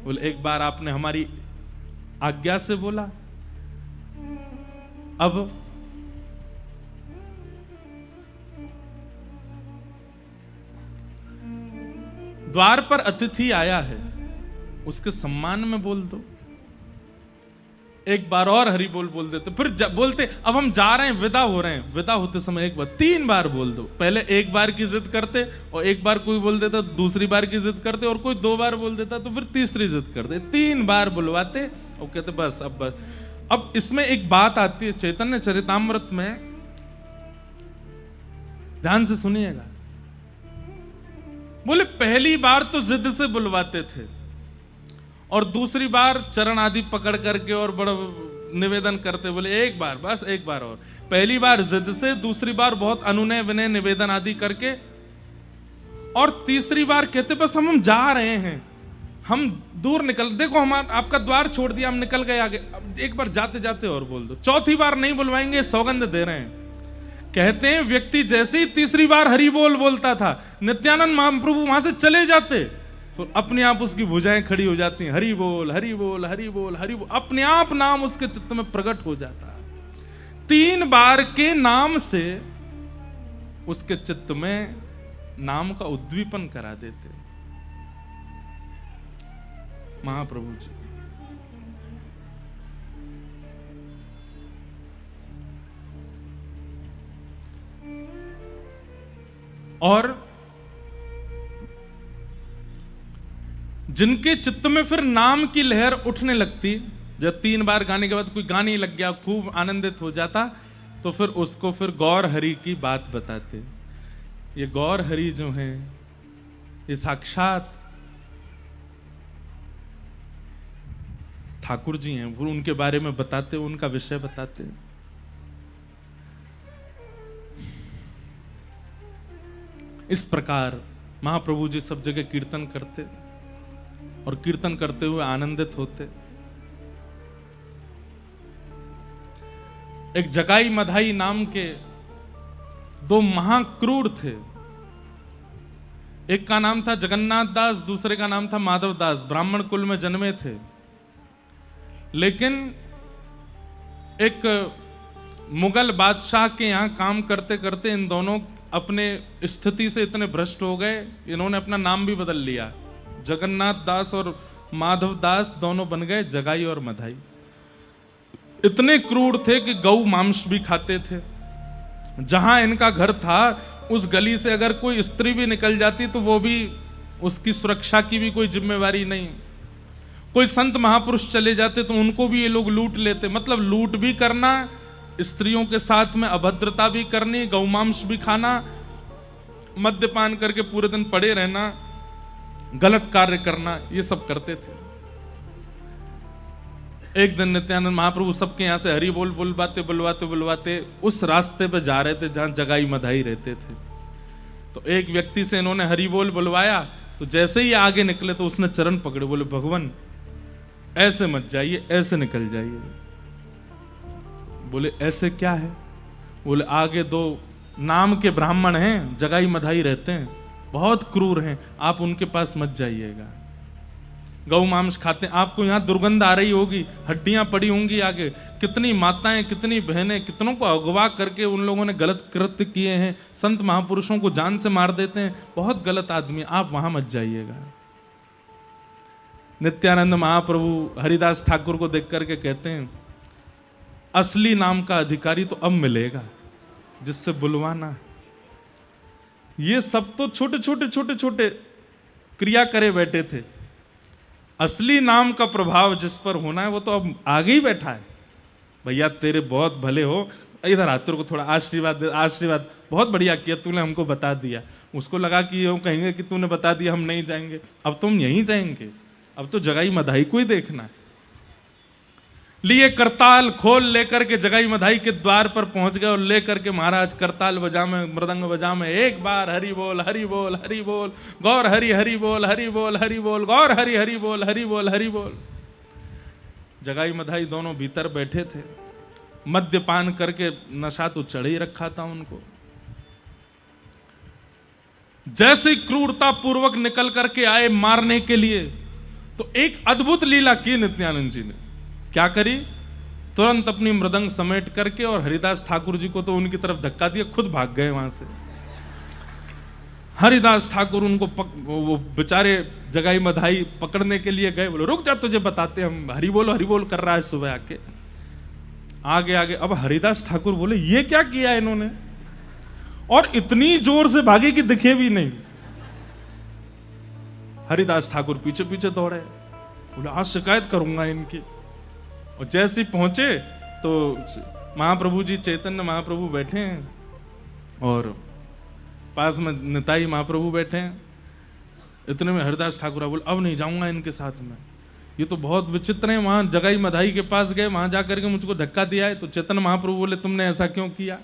बोले एक बार आपने हमारी आज्ञा से बोला, अब द्वार पर अतिथि आया है, उसके सम्मान में बोल दो। एक बार और हरि बोल देते, फिर बोलते अब हम जा रहे हैं, विदा हो रहे हैं, विदा होते समय एक बार, 3 बार बोल दो। पहले एक बार की जिद करते और एक बार कोई बोल देता, दूसरी बार की जिद करते और कोई 2 बार बोल देता तो फिर तीसरी जिद करते, 3 बार बुलवाते और कहते बस अब बस। अब इसमें एक बात आती है, चैतन्य चरितामृत में ध्यान से सुनिएगा। बोले पहली बार तो जिद से बुलवाते थे और दूसरी बार चरण आदि पकड़ करके और बड़ा निवेदन करते, बोले एक बार, बस एक बार और। पहली बार जिद से, दूसरी बार बहुत अनुनय विनय निवेदन आदि करके, और तीसरी बार कहते बस हम जा रहे हैं, हम दूर निकल, देखो हमारा आपका द्वार छोड़ दिया, हम निकल गए आगे, अब एक बार जाते जाते और बोल दो। चौथी बार नहीं बुलवाएंगे, सौगंध दे रहे हैं। कहते हैं व्यक्ति जैसे ही तीसरी बार हरि बोल बोलता था, नित्यानंद महाप्रभु वहां से चले जाते, तो अपने आप उसकी भुजाएं खड़ी हो जाती हैं, हरि बोल हरि बोल हरि बोल हरि बोल, अपने आप नाम उसके चित्त में प्रकट हो जाता। 3 बार के नाम से उसके चित्त में नाम का उद्दीपन करा देते महाप्रभु जी। और जिनके चित्त में फिर नाम की लहर उठने लगती, जब 3 बार गाने के बाद कोई गाने लग गया, खूब आनंदित हो जाता, तो फिर उसको फिर गौर हरि की बात बताते। ये गौर हरि जो हैं, ये साक्षात ठाकुर जी हैं, वो उनके बारे में बताते, उनका विषय बताते। इस प्रकार महाप्रभु जी सब जगह कीर्तन करते और कीर्तन करते हुए आनंदित होते। एक जगाई मधाई नाम के 2 महाक्रूर थे, एक का नाम था जगन्नाथ दास, दूसरे का नाम था माधव दास, ब्राह्मण कुल में जन्मे थे। लेकिन एक मुगल बादशाह के यहां काम करते करते इन दोनों अपने स्थिति से इतने भ्रष्ट हो गए, इन्होंने अपना नाम भी बदल लिया, जगन्नाथ दास और माधव दास दोनों बन गए जगाई और मधाई। इतने क्रूर थे कि गौ मांस भी खाते थे। जहां इनका घर था उस गली से अगर कोई स्त्री भी निकल जाती तो वो भी, उसकी सुरक्षा की भी कोई जिम्मेवारी नहीं। कोई संत महापुरुष चले जाते तो उनको भी ये लोग लूट लेते। मतलब लूट भी करना, स्त्रियों के साथ में अभद्रता भी करनी, गौमांस भी खाना, मद्यपान करके पूरे दिन पड़े रहना, गलत कार्य करना, ये सब करते थे। एक दिन नित्यानंद महाप्रभु सबके यहां से हरि बोल बुलवाते बुलवाते बुलवाते उस रास्ते पे जा रहे थे जहां जगाई मधाई रहते थे। तो एक व्यक्ति से इन्होंने हरि बोल बुलवाया, तो जैसे ही आगे निकले तो उसने चरण पकड़े, बोले भगवान ऐसे मत जाइए, ऐसे निकल जाइए। बोले ऐसे क्या है? बोले आगे 2 नाम के ब्राह्मण हैं, जगाई मधाई रहते हैं, बहुत क्रूर हैं, आप उनके पास मत जाइएगा, गौ मांस खाते हैं, आपको यहां दुर्गंध आ रही होगी, हड्डियां पड़ी होंगी आगे, कितनी माताएं कितनी बहनें, कितनों को अगवा करके उन लोगों ने गलत कृत्य किए हैं, संत महापुरुषों को जान से मार देते हैं, बहुत गलत आदमी, आप वहां मत जाइएगा। नित्यानंद महाप्रभु हरिदास ठाकुर को देख करके कहते हैं, असली नाम का अधिकारी तो अब मिलेगा जिससे बुलवाना। ये सब तो छोटे छोटे छोटे छोटे क्रिया करे बैठे थे, असली नाम का प्रभाव जिस पर होना है वो तो अब आगे ही बैठा है। भैया तेरे बहुत भले हो, इधर आ, तेरे को थोड़ा आशीर्वाद दे, आशीर्वाद, बहुत बढ़िया किया तूने हमको बता दिया। उसको लगा कि वो कहेंगे कि तूने बता दिया हम नहीं जाएंगे, अब तुम यहीं जाएंगे, अब तो जगाई मधाई को ही देखना है। लिए करताल खोल लेकर के जगाई मधाई के द्वार पर पहुंच गए और लेकर के महाराज करताल बजा में, मृदंग बजा में, एक बार हरि बोल हरि बोल हरि बोल, गौर हरि हरि बोल हरि बोल हरि बोल, गौर हरि हरि बोल हरि बोल हरि बोल। जगाई मधाई दोनों भीतर बैठे थे, मद्यपान करके नशा तो चढ़ ही रखा था उनको। जैसे ही क्रूरता पूर्वक निकल करके आए मारने के लिए, तो एक अद्भुत लीला की नित्यानंद जी ने। क्या करी? तुरंत अपनी मृदंग समेट करके और हरिदास ठाकुर जी को तो उनकी तरफ धक्का दिया, खुद भाग गए वहां से। हरिदास ठाकुर उनको वो बेचारे जगाई मधाई पकड़ने के लिए गए, बोले रुक जा तुझे बताते, हम हरि बोल कर रहा है सुबह आके। आगे आगे अब हरिदास ठाकुर बोले ये क्या किया इन्होंने, और इतनी जोर से भागे कि दिखे भी नहीं। हरिदास ठाकुर पीछे पीछे दौड़े, बोले आज शिकायत करूंगा इनकी। और जैसे ही पहुंचे तो महाप्रभु जी, चैतन्य महाप्रभु बैठे हैं और पास में निताई महाप्रभु बैठे हैं। इतने में हरिदास ठाकुर बोले अब नहीं जाऊंगा इनके साथ में, ये तो बहुत विचित्र है। वहां जगाई मधाई के पास गए, वहां जाकर के मुझको धक्का दिया है। तो चैतन्य महाप्रभु बोले तुमने ऐसा क्यों किया?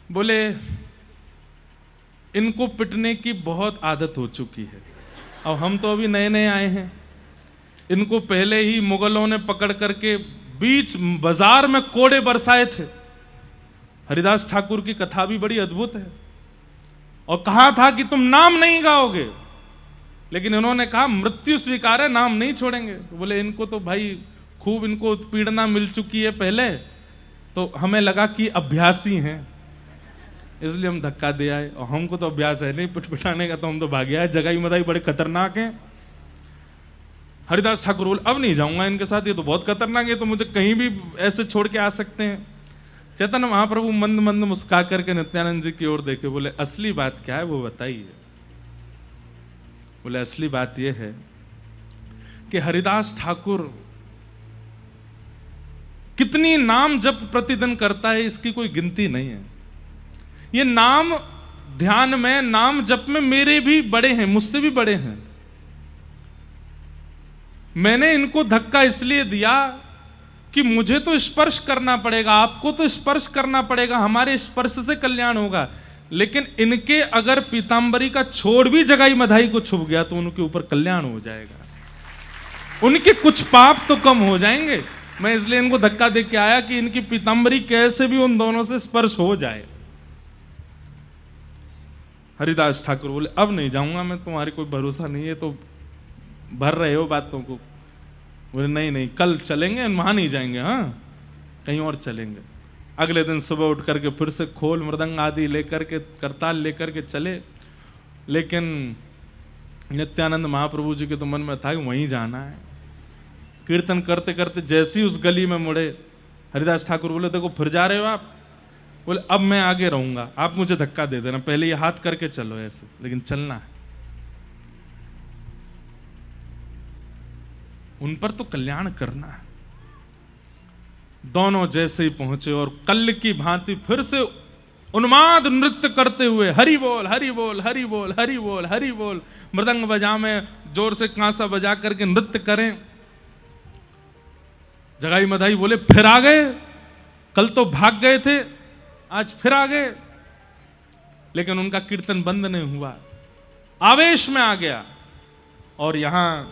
बोले इनको पिटने की बहुत आदत हो चुकी है, और हम तो अभी नए नए आए हैं। इनको पहले ही मुगलों ने पकड़ करके बीच बाजार में कोड़े बरसाए थे। हरिदास ठाकुर की कथा भी बड़ी अद्भुत है। और कहा था कि तुम नाम नहीं गाओगे, लेकिन इन्होंने कहा मृत्यु स्वीकार है, नाम नहीं छोड़ेंगे। तो बोले इनको तो भाई खूब इनको उत्पीड़ना मिल चुकी है पहले, तो हमें लगा कि अभ्यासी हैं, इसलिए हम धक्का दे आए। और हमको तो अभ्यास है नहीं पिटाने का, तो हम तो भाग आए। जगाई मदाई बड़े खतरनाक हैं। हरिदास ठाकुर बोले अब नहीं जाऊंगा इनके साथ, ये तो बहुत खतरनाक है, तो मुझे कहीं भी ऐसे छोड़ के आ सकते हैं। चैतन्य महाप्रभु मंद मंद मुस्का करके नित्यानंद जी की ओर देखे, बोले असली बात क्या है वो बताइए। बोले असली बात यह है कि हरिदास ठाकुर कितनी नाम जप प्रतिदिन करता है, इसकी कोई गिनती नहीं है। ये नाम ध्यान में, नाम जप में मेरे भी बड़े हैं, मुझसे भी बड़े हैं। मैंने इनको धक्का इसलिए दिया कि मुझे तो स्पर्श करना पड़ेगा, आपको तो स्पर्श करना पड़ेगा, हमारे स्पर्श से कल्याण होगा। लेकिन इनके अगर पीतांबरी का छोड़ भी जगाई मधाई को छुप गया तो उनके ऊपर कल्याण हो जाएगा, उनके कुछ पाप तो कम हो जाएंगे। मैं इसलिए इनको धक्का दे के आया कि इनकी पीतांबरी कैसे भी उन दोनों से स्पर्श हो जाए। हरिदास ठाकुर बोले अब नहीं जाऊंगा मैं, तुम्हारी कोई भरोसा नहीं है, तो भर रहे हो बातों को। बोले नहीं नहीं कल चलेंगे, वहां नहीं जाएंगे, हाँ कहीं और चलेंगे। अगले दिन सुबह उठ करके फिर से खोल मृदंग आदि लेकर के, करताल लेकर के चले। लेकिन नित्यानंद महाप्रभु जी के तो मन में था कि वहीं जाना है। कीर्तन करते करते जैसे ही उस गली में मुड़े, हरिदास ठाकुर बोले देखो फिर जा रहे हो आप? बोले अब मैं आगे रहूंगा, आप मुझे धक्का दे देना, पहले ये हाथ करके चलो ऐसे, लेकिन चलना है। उन पर तो कल्याण करना है। दोनों जैसे ही पहुंचे और कल की भांति फिर से उन्माद नृत्य करते हुए हरि बोल हरि बोल हरि बोल हरि बोल हरि बोल, मृदंग बजा में जोर से कांसा बजा करके नृत्य करें। जगाई मधाई बोले फिर आ गए, कल तो भाग गए थे, आज फिर आ गए। लेकिन उनका कीर्तन बंद नहीं हुआ, आवेश में आ गया। और यहां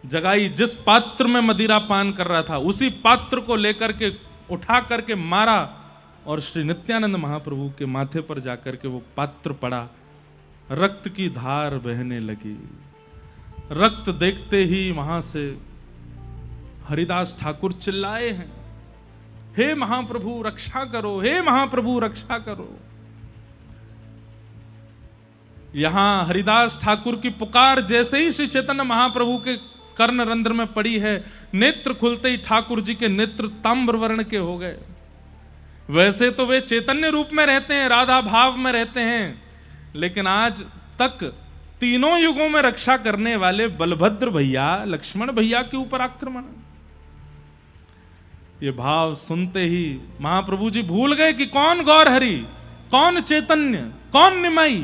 जगाई जिस पात्र में मदिरा पान कर रहा था, उसी पात्र को लेकर के उठा करके मारा, और श्री नित्यानंद महाप्रभु के माथे पर जाकर के वो पात्र पड़ा। रक्त की धार बहने लगी। रक्त देखते ही वहां से हरिदास ठाकुर चिल्लाए हैं, हे महाप्रभु रक्षा करो, हे महाप्रभु रक्षा करो। यहां हरिदास ठाकुर की पुकार जैसे ही श्री चैतन्य महाप्रभु के कर्ण रंध्र में पड़ी है, नेत्र खुलते ही ठाकुर जी के नेत्र ताम्र वर्ण के हो गए। वैसे तो वे चैतन्य रूप में रहते हैं, राधा भाव में रहते हैं, लेकिन आज तक तीनों युगों में रक्षा करने वाले बलभद्र भैया, लक्ष्मण भैया के ऊपर आक्रमण। ये भाव सुनते ही महाप्रभु जी भूल गए कि कौन गौर हरि, कौन चैतन्य, कौन निमाई।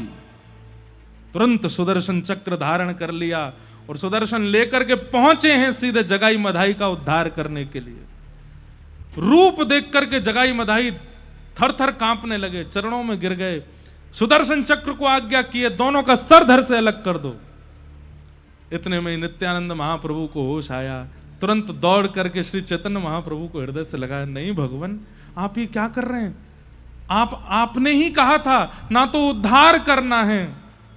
तुरंत सुदर्शन चक्र धारण कर लिया और सुदर्शन लेकर के पहुंचे हैं सीधे जगाई मधाई का उद्धार करने के लिए। रूप देख करके जगाई मधाई थर थर कांपने लगे, चरणों में गिर गए। सुदर्शन चक्र को आज्ञा किए, दोनों का सर धड़ से अलग कर दो। इतने में नित्यानंद महाप्रभु को होश आया, तुरंत दौड़ करके श्री चैतन्य महाप्रभु को हृदय से लगाया, नहीं भगवान आप ये क्या कर रहे हैं? आपने ही कहा था ना तो उद्धार करना है,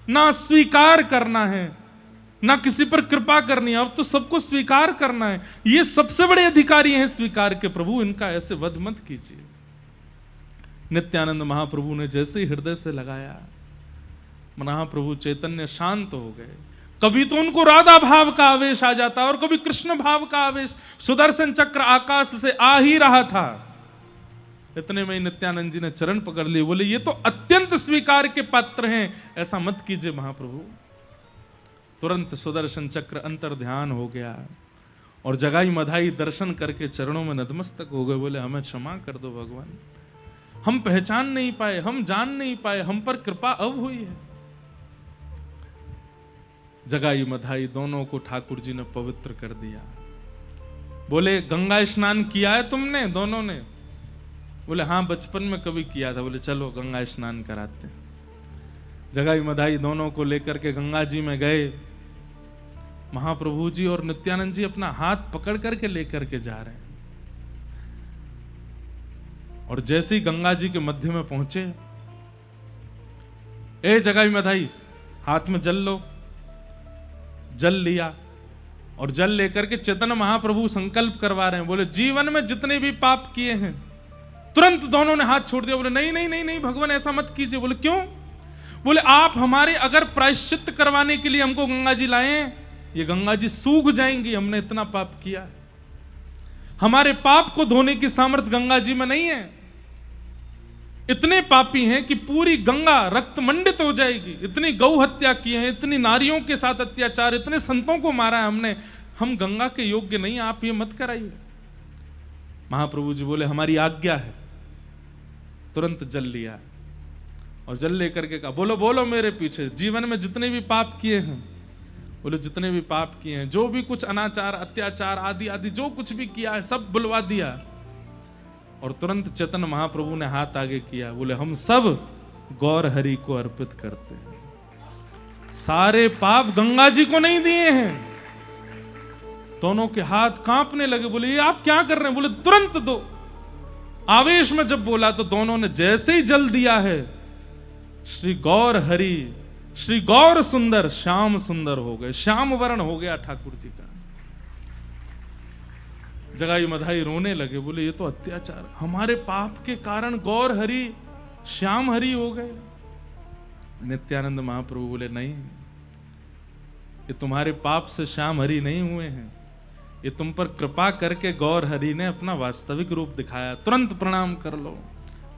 ना स्वीकार करना है, ना किसी पर कृपा करनी है, अब तो सबको स्वीकार करना है। ये सबसे बड़े अधिकारी हैं स्वीकार के, प्रभु इनका ऐसे वध मत कीजिए। नित्यानंद महाप्रभु ने जैसे ही हृदय से लगाया, महाप्रभु चैतन्य शांत हो गए। कभी तो उनको राधा भाव का आवेश आ जाता और कभी कृष्ण भाव का आवेश। सुदर्शन चक्र आकाश से आ ही रहा था। इतने में नित्यानंद जी ने चरण पकड़ लिए, बोले ये तो अत्यंत स्वीकार के पात्र हैं, ऐसा मत कीजिए महाप्रभु। तुरंत सुदर्शन चक्र अंतर ध्यान हो गया और जगाई मधाई दर्शन करके चरणों में नतमस्तक हो गए, बोले हमें क्षमा कर दो भगवान, हम पहचान नहीं पाए, हम जान नहीं पाए, हम पर कृपा अब हुई है। जगाई मधाई दोनों को ठाकुर जी ने पवित्र कर दिया। बोले गंगा स्नान किया है तुमने दोनों ने? बोले हाँ बचपन में कभी किया था। बोले चलो गंगा स्नान कराते हैं। जगाई मधाई दोनों को लेकर के गंगा जी में गए। महाप्रभु जी और नित्यानंद जी अपना हाथ पकड़ करके लेकर के जा रहे हैं। और जैसे ही गंगा जी के मध्य में पहुंचे, ए जगाई मधाई हाथ में जल लो। जल लिया और जल लेकर के चैतन्य महाप्रभु संकल्प करवा रहे हैं। बोले जीवन में जितने भी पाप किए हैं, तुरंत दोनों ने हाथ छोड़ दिया। बोले नहीं नहीं नहीं नहीं भगवान ऐसा मत कीजिए। बोले क्यों? बोले आप हमारे अगर प्रायश्चित करवाने के लिए हमको गंगा जी लाए, ये गंगा जी सूख जाएंगी, हमने इतना पाप किया। हमारे पाप को धोने की सामर्थ्य गंगा जी में नहीं है। इतने पापी हैं कि पूरी गंगा रक्त मंडित हो जाएगी। इतनी गौ हत्या की है, इतनी नारियों के साथ अत्याचार, इतने संतों को मारा है हमने, हम गंगा के योग्य नहीं, आप ये मत कराइए। महाप्रभु जी बोले हमारी आज्ञा है। तुरंत जल लिया और जल लेकर के कहा बोलो बोलो मेरे पीछे, जीवन में जितने भी पाप किए हैं। बोले जितने भी पाप किए हैं, जो भी कुछ अनाचार अत्याचार आदि आदि जो कुछ भी किया है सब बुलवा दिया। और तुरंत चैतन्य महाप्रभु ने हाथ आगे किया। बोले हम सब गौर हरि को अर्पित करते हैं। सारे पाप गंगा जी को नहीं दिए हैं। दोनों के हाथ कांपने लगे। बोले ये आप क्या कर रहे हैं? बोले तुरंत दो। आवेश में जब बोला तो दोनों ने जैसे ही जल दिया है, श्री गौर हरि, श्री गौर सुंदर, श्याम सुंदर हो गए, श्याम वर्ण हो गया ठाकुर जी का। जगाई मधाई रोने लगे। बोले ये तो अत्याचार, हमारे पाप के कारण गौर हरि श्याम हरि हो गए। नित्यानंद महाप्रभु बोले नहीं, ये तुम्हारे पाप से श्याम हरि नहीं हुए हैं, ये तुम पर कृपा करके गौर हरि ने अपना वास्तविक रूप दिखाया। तुरंत प्रणाम कर लो।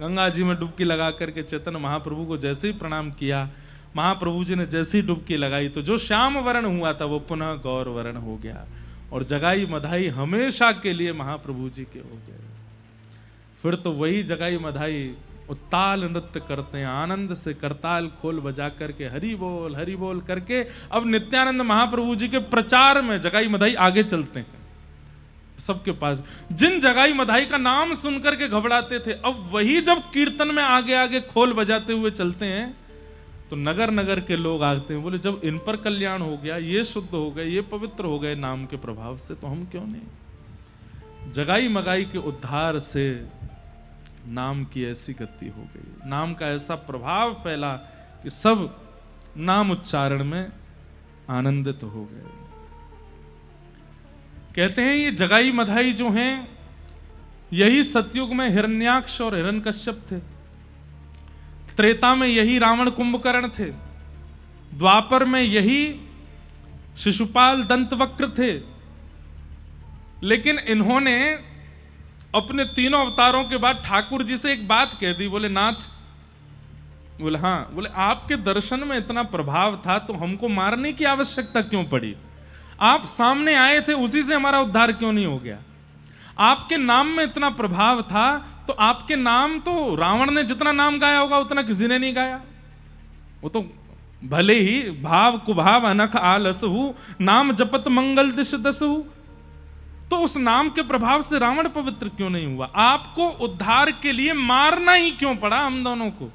गंगा जी में डुबकी लगा करके चैतन्य महाप्रभु को जैसे ही प्रणाम किया, महाप्रभु जी ने जैसी डुबकी लगाई तो जो श्याम वर्ण हुआ था वो पुनः गौर वर्ण हो गया। और जगाई मधाई हमेशा के लिए महाप्रभु जी के हो गए। फिर तो वही जगाई मधाई उत्ताल नृत्य करते हैं, आनंद से करताल खोल बजा करके हरि बोल करके अब नित्यानंद महाप्रभु जी के प्रचार में जगाई मधाई आगे चलते हैं। सबके पास जिन जगाई मधाई का नाम सुनकर के घबराते थे, अब वही जब कीर्तन में आगे आगे खोल बजाते हुए चलते हैं तो नगर नगर के लोग आते हैं। बोले जब इन पर कल्याण हो गया, ये शुद्ध हो गए, ये पवित्र हो गए नाम के प्रभाव से, तो हम क्यों नहीं। जगाई मगाई के उद्धार से नाम की ऐसी गति हो गई, नाम का ऐसा प्रभाव फैला कि सब नाम उच्चारण में आनंदित हो गए। कहते हैं ये जगाई मधाई जो हैं, यही सतयुग में हिरण्याक्ष और हिरण्यकश्यप थे, त्रेता में यही रावण कुंभकर्ण थे, द्वापर में यही शिशुपाल दंतवक्र थे। लेकिन इन्होंने अपने तीनों अवतारों के बाद ठाकुर जी से एक बात कह दी। बोले नाथ, बोले हाँ, बोले आपके दर्शन में इतना प्रभाव था तो हमको मारने की आवश्यकता क्यों पड़ी? आप सामने आए थे, उसी से हमारा उद्धार क्यों नहीं हो गया? आपके नाम में इतना प्रभाव था तो आपके नाम तो रावण ने जितना नाम गाया होगा उतना किसी ने नहीं गाया। वो तो भले ही भाव कुभाव अनख आलसहु नाम जपत मंगल दिश दसहु, तो उस नाम के प्रभाव से रावण पवित्र क्यों नहीं हुआ? आपको उद्धार के लिए मारना ही क्यों पड़ा हम दोनों को?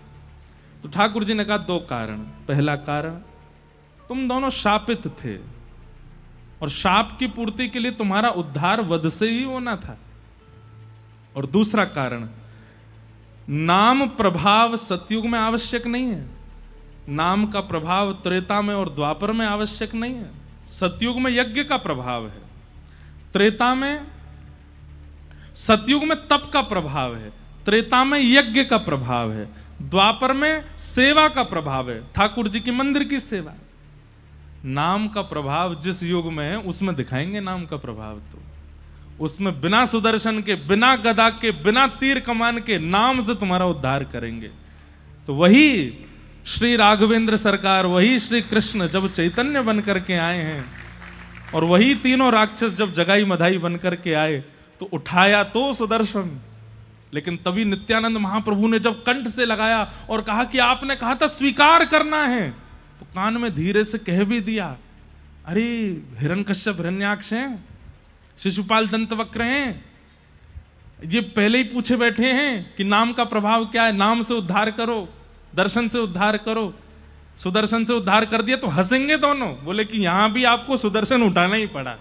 तो ठाकुर जी ने कहा दो कारण। पहला कारण, तुम दोनों शापित थे और शाप की पूर्ति के लिए तुम्हारा उद्धार वध से ही होना था। और दूसरा कारण, नाम प्रभाव सतयुग में आवश्यक नहीं है, नाम का प्रभाव त्रेता में और द्वापर में आवश्यक नहीं है। सतयुग में यज्ञ का प्रभाव है, त्रेता में, सतयुग में तप का प्रभाव है, त्रेता में यज्ञ का प्रभाव है, द्वापर में सेवा का प्रभाव है, ठाकुर जी की मंदिर की सेवा। नाम का प्रभाव जिस युग में है उसमें दिखाएंगे नाम का प्रभाव, तो उसमें बिना सुदर्शन के, बिना गदा के, बिना तीर कमान के नाम से तुम्हारा उद्धार करेंगे। तो वही श्री राघवेंद्र सरकार, वही श्री कृष्ण जब चैतन्य बन करके आए हैं और वही तीनों राक्षस जब जगाई मधाई बन करके आए तो उठाया तो सुदर्शन, लेकिन तभी नित्यानंद महाप्रभु ने जब कंठ से लगाया और कहा कि आपने कहा था स्वीकार करना है, तो कान में धीरे से कह भी दिया, अरे हिरण्यकश्यप हिरण्याक्ष हैं, शिशुपाल दंतवक्र हैं, ये पहले ही पूछे बैठे हैं कि नाम का प्रभाव क्या है, नाम से उद्धार करो, दर्शन से उद्धार करो। सुदर्शन से उद्धार कर दिया तो हंसेंगे दोनों, बोले कि यहां भी आपको सुदर्शन उठाना ही पड़ा।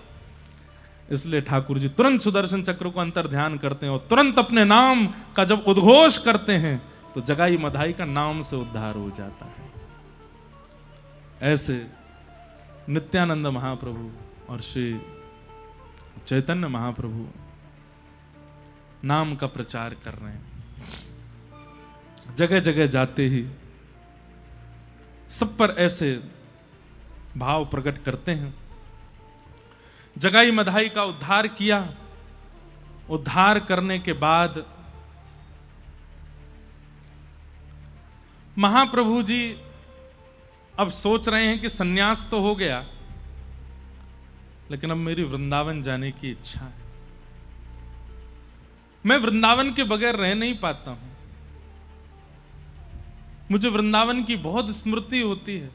इसलिए ठाकुर जी तुरंत सुदर्शन चक्र को अंतर ध्यान करते हैं और तुरंत अपने नाम का जब उद्घोष करते हैं तो जगाई मधाई का नाम से उद्धार हो जाता है। ऐसे नित्यानंद महाप्रभु और श्री चैतन्य महाप्रभु नाम का प्रचार कर रहे हैं। जगह जगह जाते ही सब पर ऐसे भाव प्रकट करते हैं। जगाई मधाई का उद्धार किया, उद्धार करने के बाद महाप्रभु जी अब सोच रहे हैं कि सन्यास तो हो गया, लेकिन अब मेरी वृंदावन जाने की इच्छा है। मैं वृंदावन के बगैर रह नहीं पाता हूं, मुझे वृंदावन की बहुत स्मृति होती है।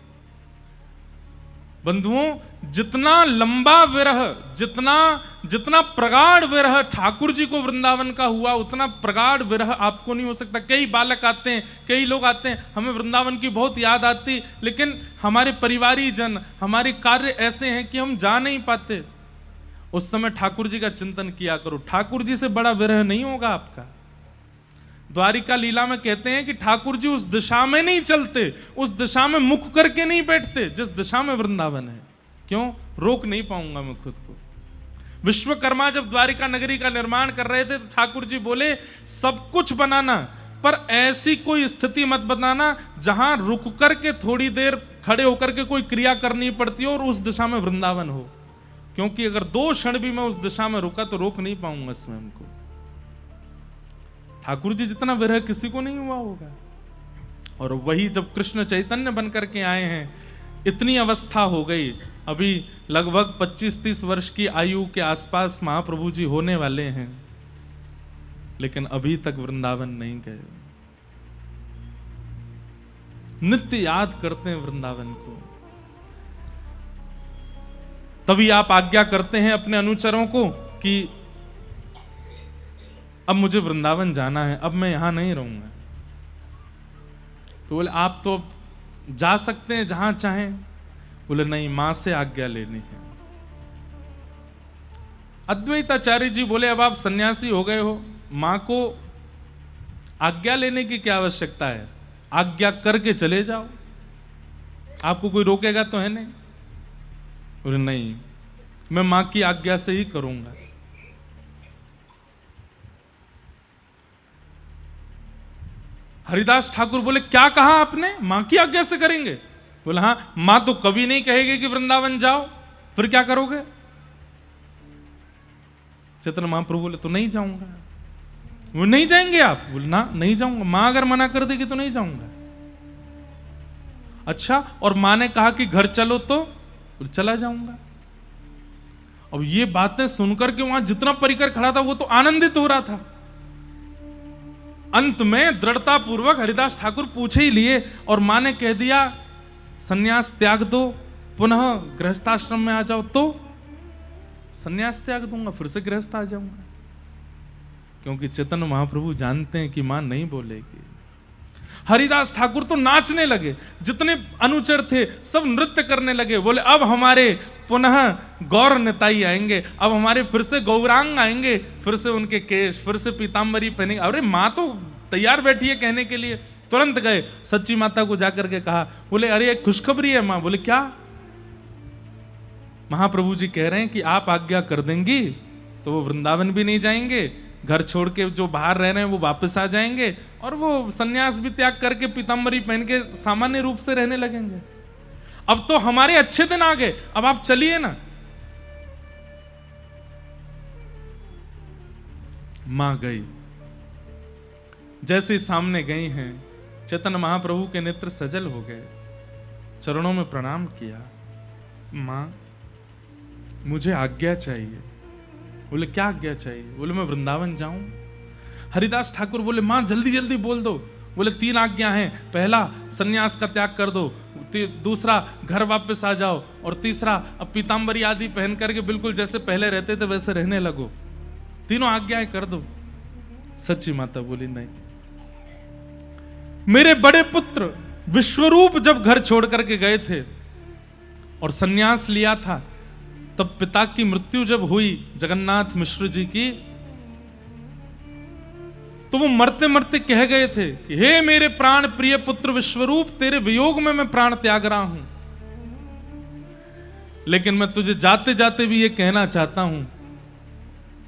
बंधुओं, जितना लंबा विरह, जितना प्रगाढ़ विरह ठाकुर जी को वृंदावन का हुआ, उतना प्रगाढ़ विरह आपको नहीं हो सकता। कई बालक आते हैं, कई लोग आते हैं, हमें वृंदावन की बहुत याद आती, लेकिन हमारे परिवारी जन, हमारे कार्य ऐसे हैं कि हम जा नहीं पाते। उस समय ठाकुर जी का चिंतन किया करो, ठाकुर जी से बड़ा विरह नहीं होगा आपका। द्वारिका लीला में कहते हैं कि ठाकुर जी उस दिशा में नहीं चलते, उस दिशा में मुख करके नहीं बैठते जिस दिशा में वृंदावन है। क्यों? रोक नहीं पाऊंगा मैं खुद को। विश्वकर्मा जब द्वारिका नगरी का निर्माण कर रहे थे तो ठाकुर जी बोले सब कुछ बनाना, पर ऐसी कोई स्थिति मत बनाना जहां रुक करके थोड़ी देर खड़े होकर के कोई क्रिया करनी पड़ती हो और उस दिशा में वृंदावन हो, क्योंकि अगर 2 क्षण भी मैं उस दिशा में रुका तो रोक नहीं पाऊंगा स्वयं को। ठाकुर जी जितना विरह किसी को नहीं हुआ होगा। और वही जब कृष्ण चैतन्य बनकर के आए हैं, इतनी अवस्था हो गई, अभी लगभग 25-30 वर्ष की आयु के आसपास महाप्रभु जी होने वाले हैं, लेकिन अभी तक वृंदावन नहीं गए। नित्य याद करते हैं वृंदावन को। तभी आप आज्ञा करते हैं अपने अनुचरों को कि अब मुझे वृंदावन जाना है, अब मैं यहां नहीं रहूंगा। तो बोले आप तो जा सकते हैं जहां चाहें। बोले नहीं, मां से आज्ञा लेनी है। अद्वैताचार्य जी बोले अब आप सन्यासी हो गए हो, मां को आज्ञा लेने की क्या आवश्यकता है, आज्ञा करके चले जाओ, आपको कोई रोकेगा तो है नहीं। बोले नहीं, मैं मां की आज्ञा से ही करूंगा। हरिदास ठाकुर बोले क्या कहा आपने, मां की आज्ञा से करेंगे? बोले हां, मां तो कभी नहीं कहेगी कि वृंदावन जाओ, फिर क्या करोगे? चैतन्य महाप्रभु बोले तो नहीं जाऊंगा। वो नहीं जाएंगे आप? बोले ना, नहीं जाऊंगा, मां अगर मना कर देगी तो नहीं जाऊंगा। अच्छा, और मां ने कहा कि घर चलो तो? बोले चला जाऊंगा। अब ये बातें सुनकर के वहां जितना परिकर खड़ा था वो तो आनंदित हो रहा था। अंत में दृढ़ता पूर्वक हरिदास ठाकुर पूछे ही लिए और मां ने कह दिया सन्यास त्याग दो, पुनः गृहस्थाश्रम में आ जाओ। तो सन्यास त्याग दूंगा, फिर से गृहस्थ आ जाऊंगा, क्योंकि चैतन्य महाप्रभु जानते हैं कि मां नहीं बोलेगी। हरिदास ठाकुर तो नाचने लगे, जितने अनुचर थे सब नृत्य करने लगे। बोले अब हमारे पुनः गौर निताई आएंगे, अब हमारे फिर से गौरांग आएंगे, फिर से उनके केश, फिर से पीतांबरी पहनेंगे। अरे माँ तो तैयार बैठी है कहने के लिए। तुरंत गए, सच्ची माता को जाकर के कहा। बोले अरे एक खुशखबरी है माँ। बोले क्या? महाप्रभु जी कह रहे हैं कि आप आज्ञा कर देंगी तो वो वृंदावन भी नहीं जाएंगे, घर छोड़ के जो बाहर रह रहे हैं वो वापस आ जाएंगे, और वो सन्यास भी त्याग करके पीतांबरी पहन के सामान्य रूप से रहने लगेंगे। अब तो हमारे अच्छे दिन आ गए, अब आप चलिए ना। मां गई, जैसे सामने गई हैं, चैतन्य महाप्रभु के नेत्र सजल हो गए, चरणों में प्रणाम किया। मां मुझे आज्ञा चाहिए। बोले क्या आज्ञा चाहिए? बोले मैं वृंदावन जाऊं। हरिदास ठाकुर बोले माँ जल्दी जल्दी बोल दो। बोले 3 आज्ञा हैं, पहला सन्यास का त्याग कर दो, दूसरा घर वापस आ जाओ, और तीसरा अब पीतांबरी आदि पहन करके बिल्कुल जैसे पहले रहते थे वैसे रहने लगो। तीनों आज्ञाएं कर दो। सच्ची माता बोली नहीं। मेरे बड़े पुत्र विश्वरूप जब घर छोड़ करके गए थे और सन्यास लिया था, तब पिता की मृत्यु जब हुई जगन्नाथ मिश्र जी की, तो वो मरते मरते कह गए थे कि हे मेरे प्राण प्रिय पुत्र विश्वरूप, तेरे वियोग में मैं प्राण त्याग रहा हूं, लेकिन मैं तुझे जाते जाते भी ये कहना चाहता हूं,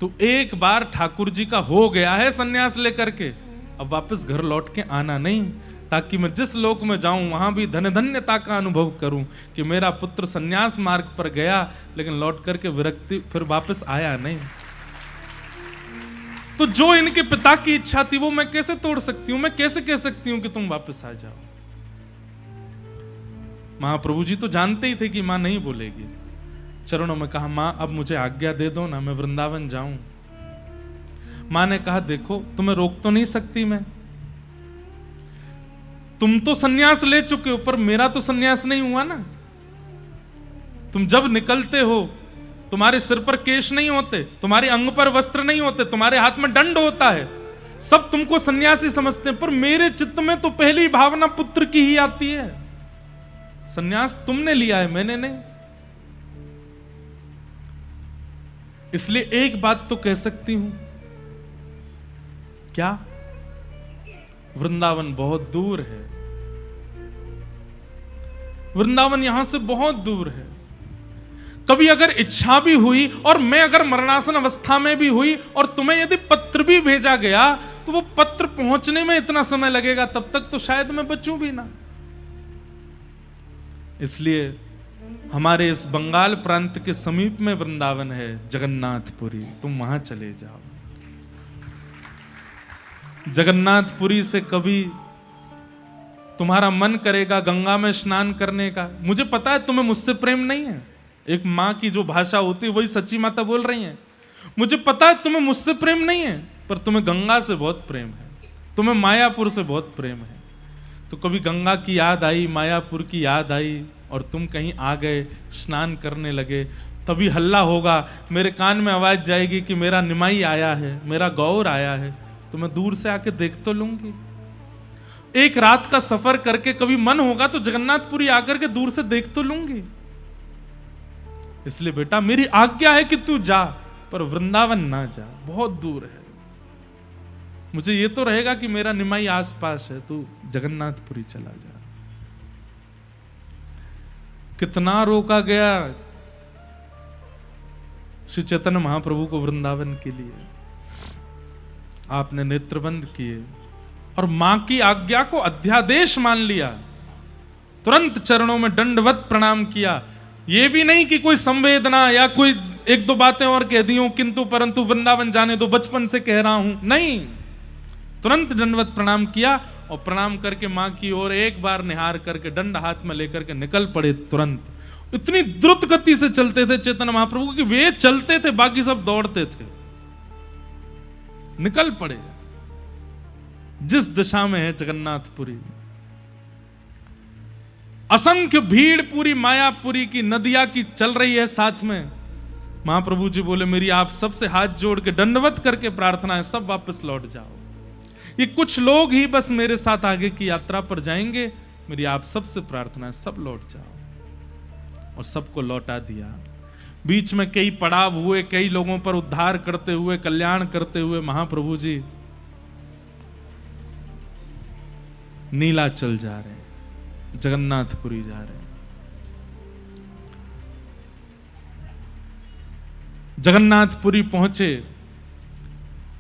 तू एक बार ठाकुर जी का हो गया है सन्यास लेकर के, अब वापस घर लौट के आना नहीं, ताकि मैं जिस लोक में जाऊं वहां भी धन्य धन्यता का अनुभव करूं कि मेरा पुत्र सन्यास मार्ग पर गया लेकिन लौट करके विरक्ति फिर वापस आया नहीं। तो जो इनके पिता की इच्छा थी वो मैं कैसे तोड़ सकती हूं? मैं कैसे कह सकती हूं कि तुम वापस आ जाओ? महाप्रभु जी तो जानते ही थे कि मां नहीं बोलेगी। चरणों में कहा मां अब मुझे आज्ञा दे दो ना, मैं वृंदावन जाऊं। मां ने कहा देखो तुम्हें रोक तो नहीं सकती मैं, तुम तो सन्यास ले चुके हो पर मेरा तो सन्यास नहीं हुआ ना। तुम जब निकलते हो तुम्हारे सिर पर केश नहीं होते, तुम्हारे अंग पर वस्त्र नहीं होते, तुम्हारे हाथ में दंड होता है, सब तुमको सन्यासी समझते हैं, पर मेरे चित्त में तो पहली भावना पुत्र की ही आती है। सन्यास तुमने लिया है, मैंने नहीं। इसलिए एक बात तो कह सकती हूं, क्या वृंदावन बहुत दूर है, वृंदावन यहां से बहुत दूर है। कभी अगर इच्छा भी हुई और मैं अगर मरणासन अवस्था में भी हुई और तुम्हें यदि पत्र भी भेजा गया तो वो पत्र पहुंचने में इतना समय लगेगा, तब तक तो शायद मैं बचूं भी ना। इसलिए हमारे इस बंगाल प्रांत के समीप में वृंदावन है, जगन्नाथपुरी, तुम वहां चले जाओ। जगन्नाथपुरी से कभी तुम्हारा मन करेगा गंगा में स्नान करने का। मुझे पता है तुम्हें मुझसे प्रेम नहीं है, एक मां की जो भाषा होती है वही सच्ची माता बोल रही है। मुझे पता है तुम्हें मुझसे प्रेम नहीं है, पर तुम्हें गंगा से बहुत प्रेम है, तुम्हें मायापुर से बहुत प्रेम है। तो कभी गंगा की याद आई, मायापुर की याद आई और तुम कहीं आ गए, स्नान करने लगे, तभी हल्ला होगा, मेरे कान में आवाज जाएगी कि मेरा निमाई आया है, मेरा गौर आया है, तो मैं दूर से आके देख तो लूंगी। एक रात का सफर करके कभी मन होगा तो जगन्नाथपुरी आकर के दूर से देख तो लूंगी। इसलिए बेटा मेरी आज्ञा है कि तू जा, पर वृंदावन ना जा, बहुत दूर है। मुझे ये तो रहेगा कि मेरा निमाई आसपास है, तू जगन्नाथपुरी चला जा। कितना रोका गया श्री चैतन्य महाप्रभु को वृंदावन के लिए, आपने नेत्रबंद किए और मां की आज्ञा को अध्यादेश मान लिया, तुरंत चरणों में दंडवत प्रणाम किया। ये भी नहीं कि कोई संवेदना या कोई एक दो बातें और कह दी हूं, किंतु परंतु वृंदावन जाने दो, बचपन से कह रहा हूं, नहीं, तुरंत दंडवत प्रणाम किया और प्रणाम करके मां की ओर एक बार निहार करके दंड हाथ में लेकर के निकल पड़े। तुरंत इतनी द्रुत गति से चलते थे चैतन्य महाप्रभु कि वे चलते थे, बाकी सब दौड़ते थे। निकल पड़े जिस दिशा में है जगन्नाथपुरी। असंख्य भीड़ पूरी मायापुरी की नदिया की चल रही है साथ में। महाप्रभु जी बोले मेरी आप सबसे हाथ जोड़ के दंडवत करके प्रार्थना है, सब वापस लौट जाओ। ये कुछ लोग ही बस मेरे साथ आगे की यात्रा पर जाएंगे, मेरी आप सबसे प्रार्थना है, सब लौट जाओ। और सबको लौटा दिया। बीच में कई पड़ाव हुए, कई लोगों पर उद्धार करते हुए, कल्याण करते हुए महाप्रभु जी नीलाचल जा रहे हैं, जगन्नाथपुरी जा रहे हैं। जगन्नाथपुरी पहुंचे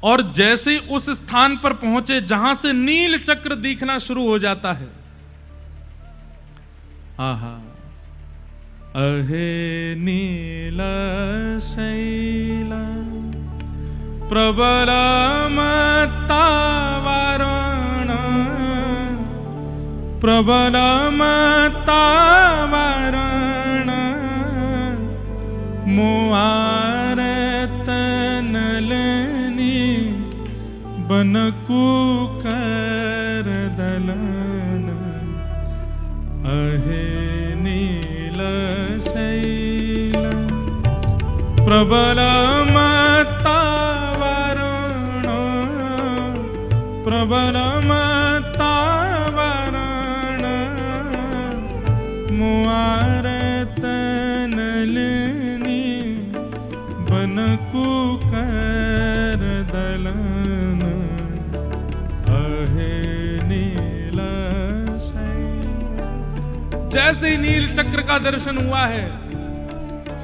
और जैसे उस स्थान पर पहुंचे जहां से नील चक्र दिखना शुरू हो जाता है, आहा, अहे नील शैल प्रबल मत्तावरण, प्रबल मत्तावरण, मोआरत नलनी बन कुकर दलन अहे नील शैल प्रबल मतावरण प्रबल मतावरण मुआरत नलिनी बन कुकर दलन अहे नील शैल। जैसे ही नील चक्र का दर्शन हुआ है,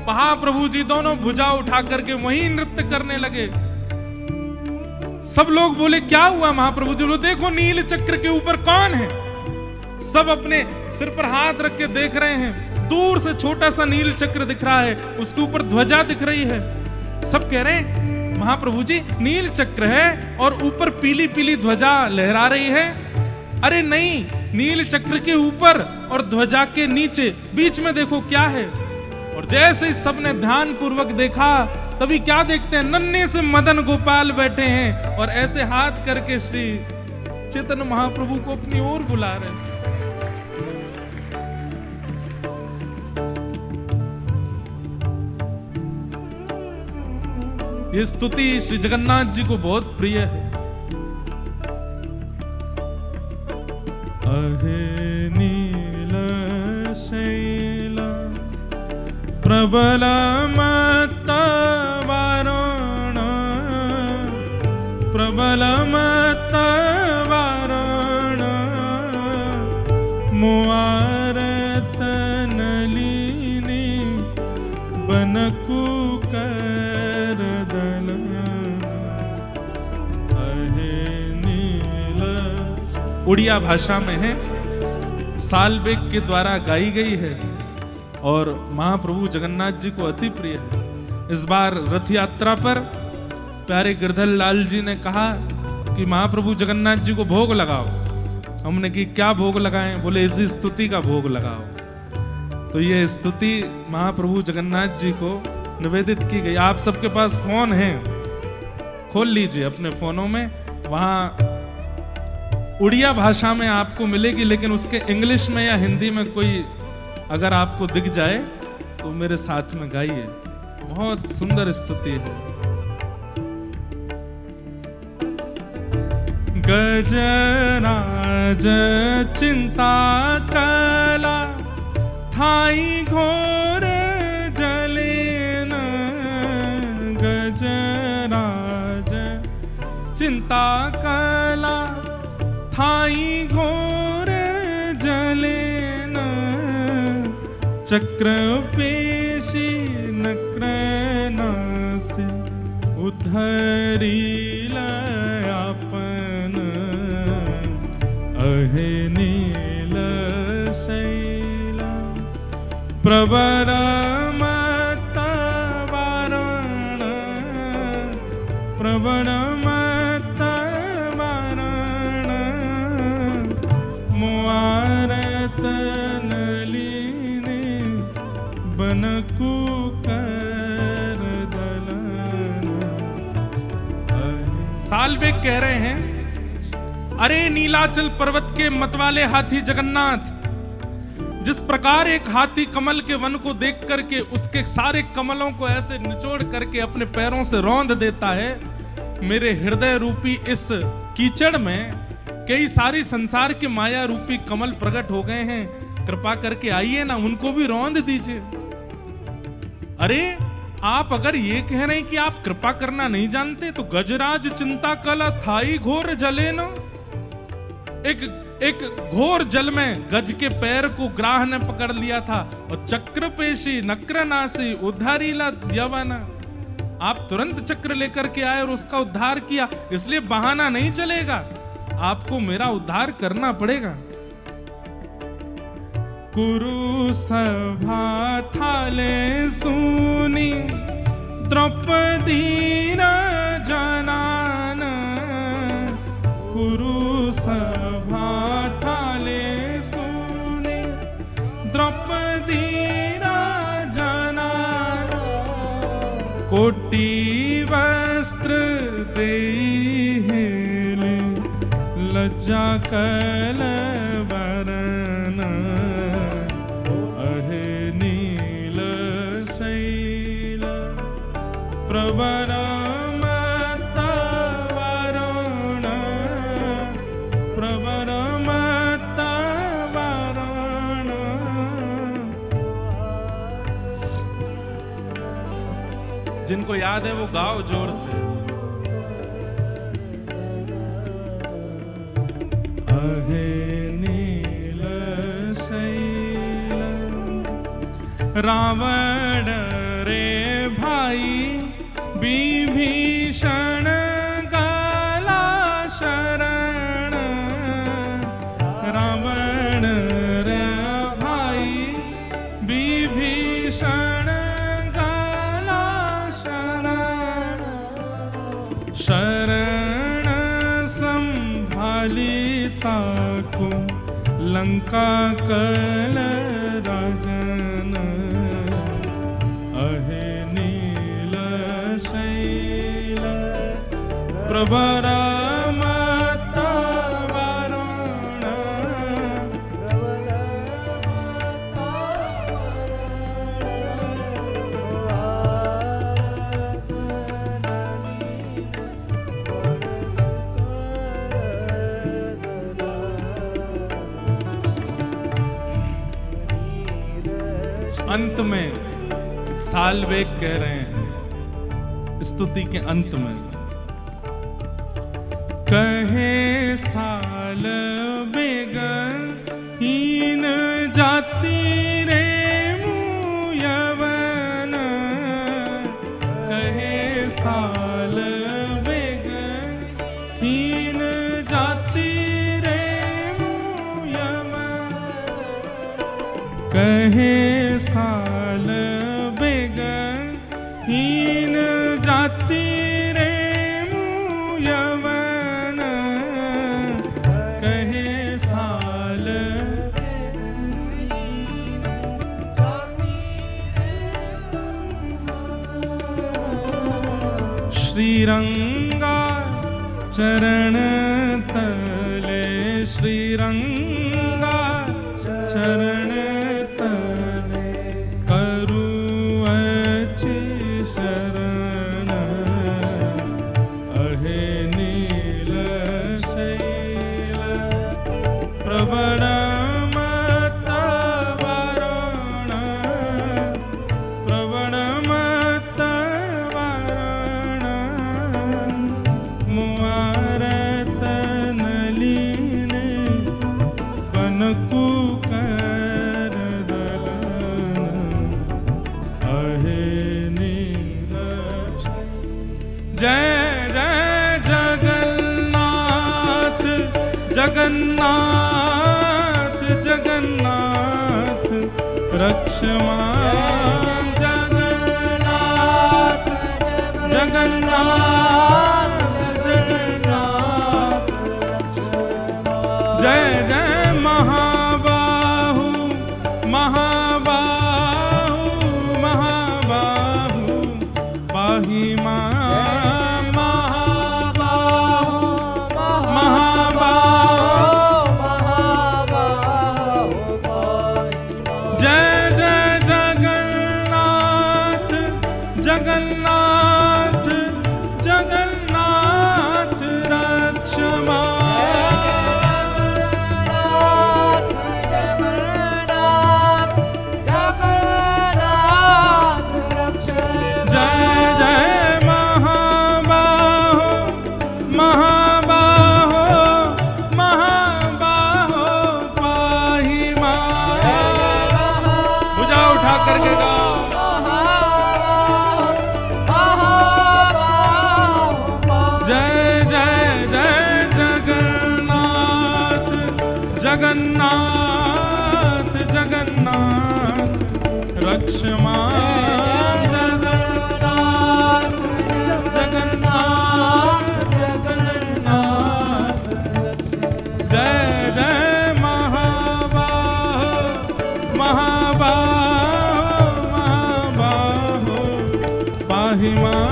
महाप्रभु जी दोनों भुजा उठा करके वहीं नृत्य करने लगे। सब लोग बोले क्या हुआ महाप्रभु जी? बोले देखो नील चक्र के ऊपर कौन है। सब अपने सिर पर हाथ रख के देख रहे हैं। दूर से छोटा सा नील चक्र दिख रहा है, उसके ऊपर ध्वजा दिख रही है। सब कह रहे हैं महाप्रभु जी नील चक्र है और ऊपर पीली पीली ध्वजा लहरा रही है। अरे नहीं, नील चक्र के ऊपर और ध्वजा के नीचे बीच में देखो क्या है। और जैसे सबने ध्यान पूर्वक देखा, तभी क्या देखते हैं, नन्हे से मदन गोपाल बैठे हैं और ऐसे हाथ करके श्री चैतन्य महाप्रभु को अपनी ओर बुला रहे हैं। ये स्तुति श्री जगन्नाथ जी को बहुत प्रिय है। अहे नील शैल प्रबल मतावरण प्रबल मतावरण मुआरत नलिनी बन कुकर दलन अहे नील। उड़िया भाषा में है, सालबेग के द्वारा गाई गई है और महाप्रभु जगन्नाथ जी को अति प्रिय है। इस बार रथ यात्रा पर प्यारे गिरधर लाल जी ने कहा कि महाप्रभु जगन्नाथ जी को भोग लगाओ। हमने कि क्या भोग लगाएं? बोले इसी स्तुति का भोग लगाओ। तो ये स्तुति महाप्रभु जगन्नाथ जी को निवेदित की गई। आप सबके पास फोन है, खोल लीजिए अपने फोनों में, वहां उड़िया भाषा में आपको मिलेगी, लेकिन उसके इंग्लिश में या हिंदी में कोई अगर आपको दिख जाए तो मेरे साथ में गाइए। बहुत सुंदर स्तुति है। गजराज चिंता कला ठाई घोर जलेन गजराज चिंता कला ठाई घोर जलेन चक्र पेशी नक्रनासी उद्धरी लयापन अहे नील शैला प्रवर मतवारण प्रवर मतवारण मुआरत बन कुकर दलन। सालबेग कह रहे हैं, अरे नीलाचल पर्वत के मतवाले हाथी जगन्नाथ, जिस प्रकार एक हाथी कमल के वन को देख करके उसके सारे कमलों को ऐसे निचोड़ करके अपने पैरों से रौंद देता है, मेरे हृदय रूपी इस कीचड़ में कई सारी संसार के माया रूपी कमल प्रकट हो गए हैं। कृपा करके आइए ना, उनको भी रौंद दीजिए। अरे आप अगर ये कह रहे हैं कि आप कृपा करना नहीं जानते, तो गजराज चिंता कला थाई घोर जले न। एक घोर जल में गज के पैर को ग्राह ने पकड़ लिया था और चक्र पेशी नक्रनासी उद्धारीला यवना। आप तुरंत चक्र लेकर के आए और उसका उद्धार किया, इसलिए बहाना नहीं चलेगा, आपको मेरा उद्धार करना पड़ेगा। कुरु सभा ठाले सुनी द्रौपदी जनान कुरु सभा ठाले सुनी द्रौपदी जनान कोटि वस्त्र दे लज्जा कलवरन अहे नील शैल प्रवर जिनको याद है वो गाओ जोर से। अहे नील शैल रावण रे भाई विभीषण गला शरण रावण रे भाई विभीषण शरण संभालिता को लंका कल राजन अहे नील शैल प्रवर अंत में साल्वेग कह रहे हैं स्तुति के अंत में, कहे साल्वेग हीन जाति रे मुयवन कहे साल्वेग हीन जाति रे मुयवन कहे साल्वेग हीन जाति रे मुयवन कहे साल श्रीरंगा चरण तले श्रीरंगा चरण जगन्नाथ जगन्नाथ रक्षमा जगन्नाथ जगन्नाथ जगन्नाथ जय जय महाबाहु महाबाहु महाबाहु पाहि मां जगन्नाथ जगन्नाथ रक्षमा जय जय महाबाहो महाबाहो महाबाहो पाहि मां भुजा उठा करके गाओ जगन्नाथ जगन्नाथ रक्षमा जगन्नाथ जगन्नाथ जगन्नाथ जय जय महाबाहो महाबाहो महाबाहो पाहि मां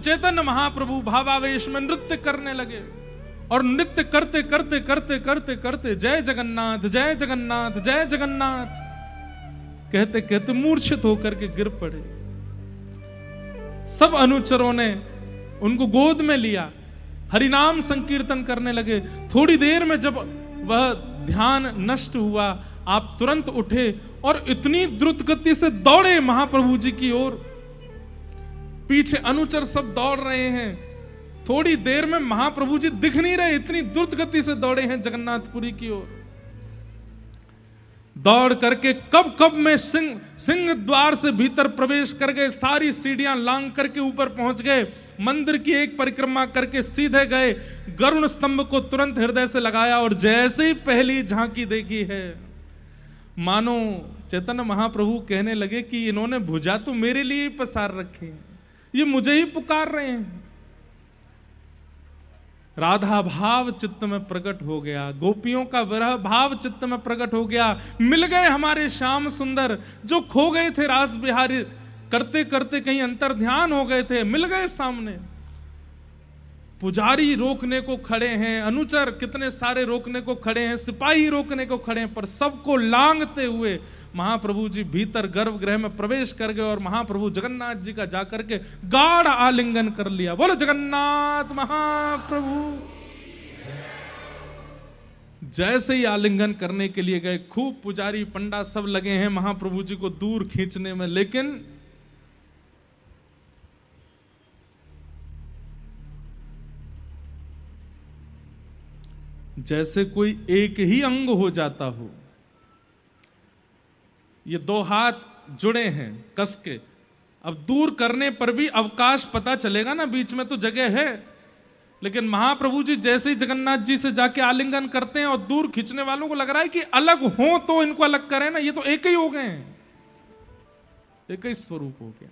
चैतन्य महाप्रभु भावावेश में नृत्य करने लगे और नृत्य करते करते करते करते करते जय जगन्नाथ जय जगन्नाथ जय जगन्नाथ कहते कहते मूर्छित होकर के गिर पड़े। सब अनुचरों ने उनको गोद में लिया, हरिनाम संकीर्तन करने लगे। थोड़ी देर में जब वह ध्यान नष्ट हुआ, आप तुरंत उठे और इतनी द्रुत गति से दौड़े महाप्रभु जी की ओर। पीछे अनुचर सब दौड़ रहे हैं। थोड़ी देर में महाप्रभु जी दिख नहीं रहे, इतनी द्रुत गति से दौड़े हैं जगन्नाथपुरी की ओर। दौड़ करके कब कब में सिंह द्वार से भीतर प्रवेश कर गए, सारी सीढ़ियां लांग करके ऊपर पहुंच गए। मंदिर की एक परिक्रमा करके सीधे गए, गरुण स्तंभ को तुरंत हृदय से लगाया और जैसे ही पहली झांकी देखी है, मानो चैतन्य महाप्रभु कहने लगे कि इन्होंने भुजा तो मेरे लिए ही पसार रखी है, ये मुझे ही पुकार रहे हैं। राधा भाव चित्त में प्रकट हो गया, गोपियों का विरह भाव चित्त में प्रकट हो गया। मिल गए हमारे श्याम सुंदर जो खो गए थे, रास बिहारी करते करते कहीं अंतर ध्यान हो गए थे, मिल गए सामने। पुजारी रोकने को खड़े हैं, अनुचर कितने सारे रोकने को खड़े हैं, सिपाही रोकने को खड़े हैं, पर सबको लांघते हुए महाप्रभु जी भीतर गर्भगृह में प्रवेश कर गए और महाप्रभु जगन्नाथ जी का जाकर के गाढ़ आलिंगन कर लिया। बोलो जगन्नाथ महाप्रभु। जैसे ही आलिंगन करने के लिए गए, खूब पुजारी पंडा सब लगे हैं महाप्रभु जी को दूर खींचने में, लेकिन जैसे कोई एक ही अंग हो जाता हो। ये दो हाथ जुड़े हैं कस के, अब दूर करने पर भी अवकाश पता चलेगा ना, बीच में तो जगह है। लेकिन महाप्रभु जी जैसे ही जगन्नाथ जी से जाके आलिंगन करते हैं और दूर खींचने वालों को लग रहा है कि अलग हो तो इनको अलग करें ना, ये तो एक ही हो गए हैं, एक ही स्वरूप हो गया।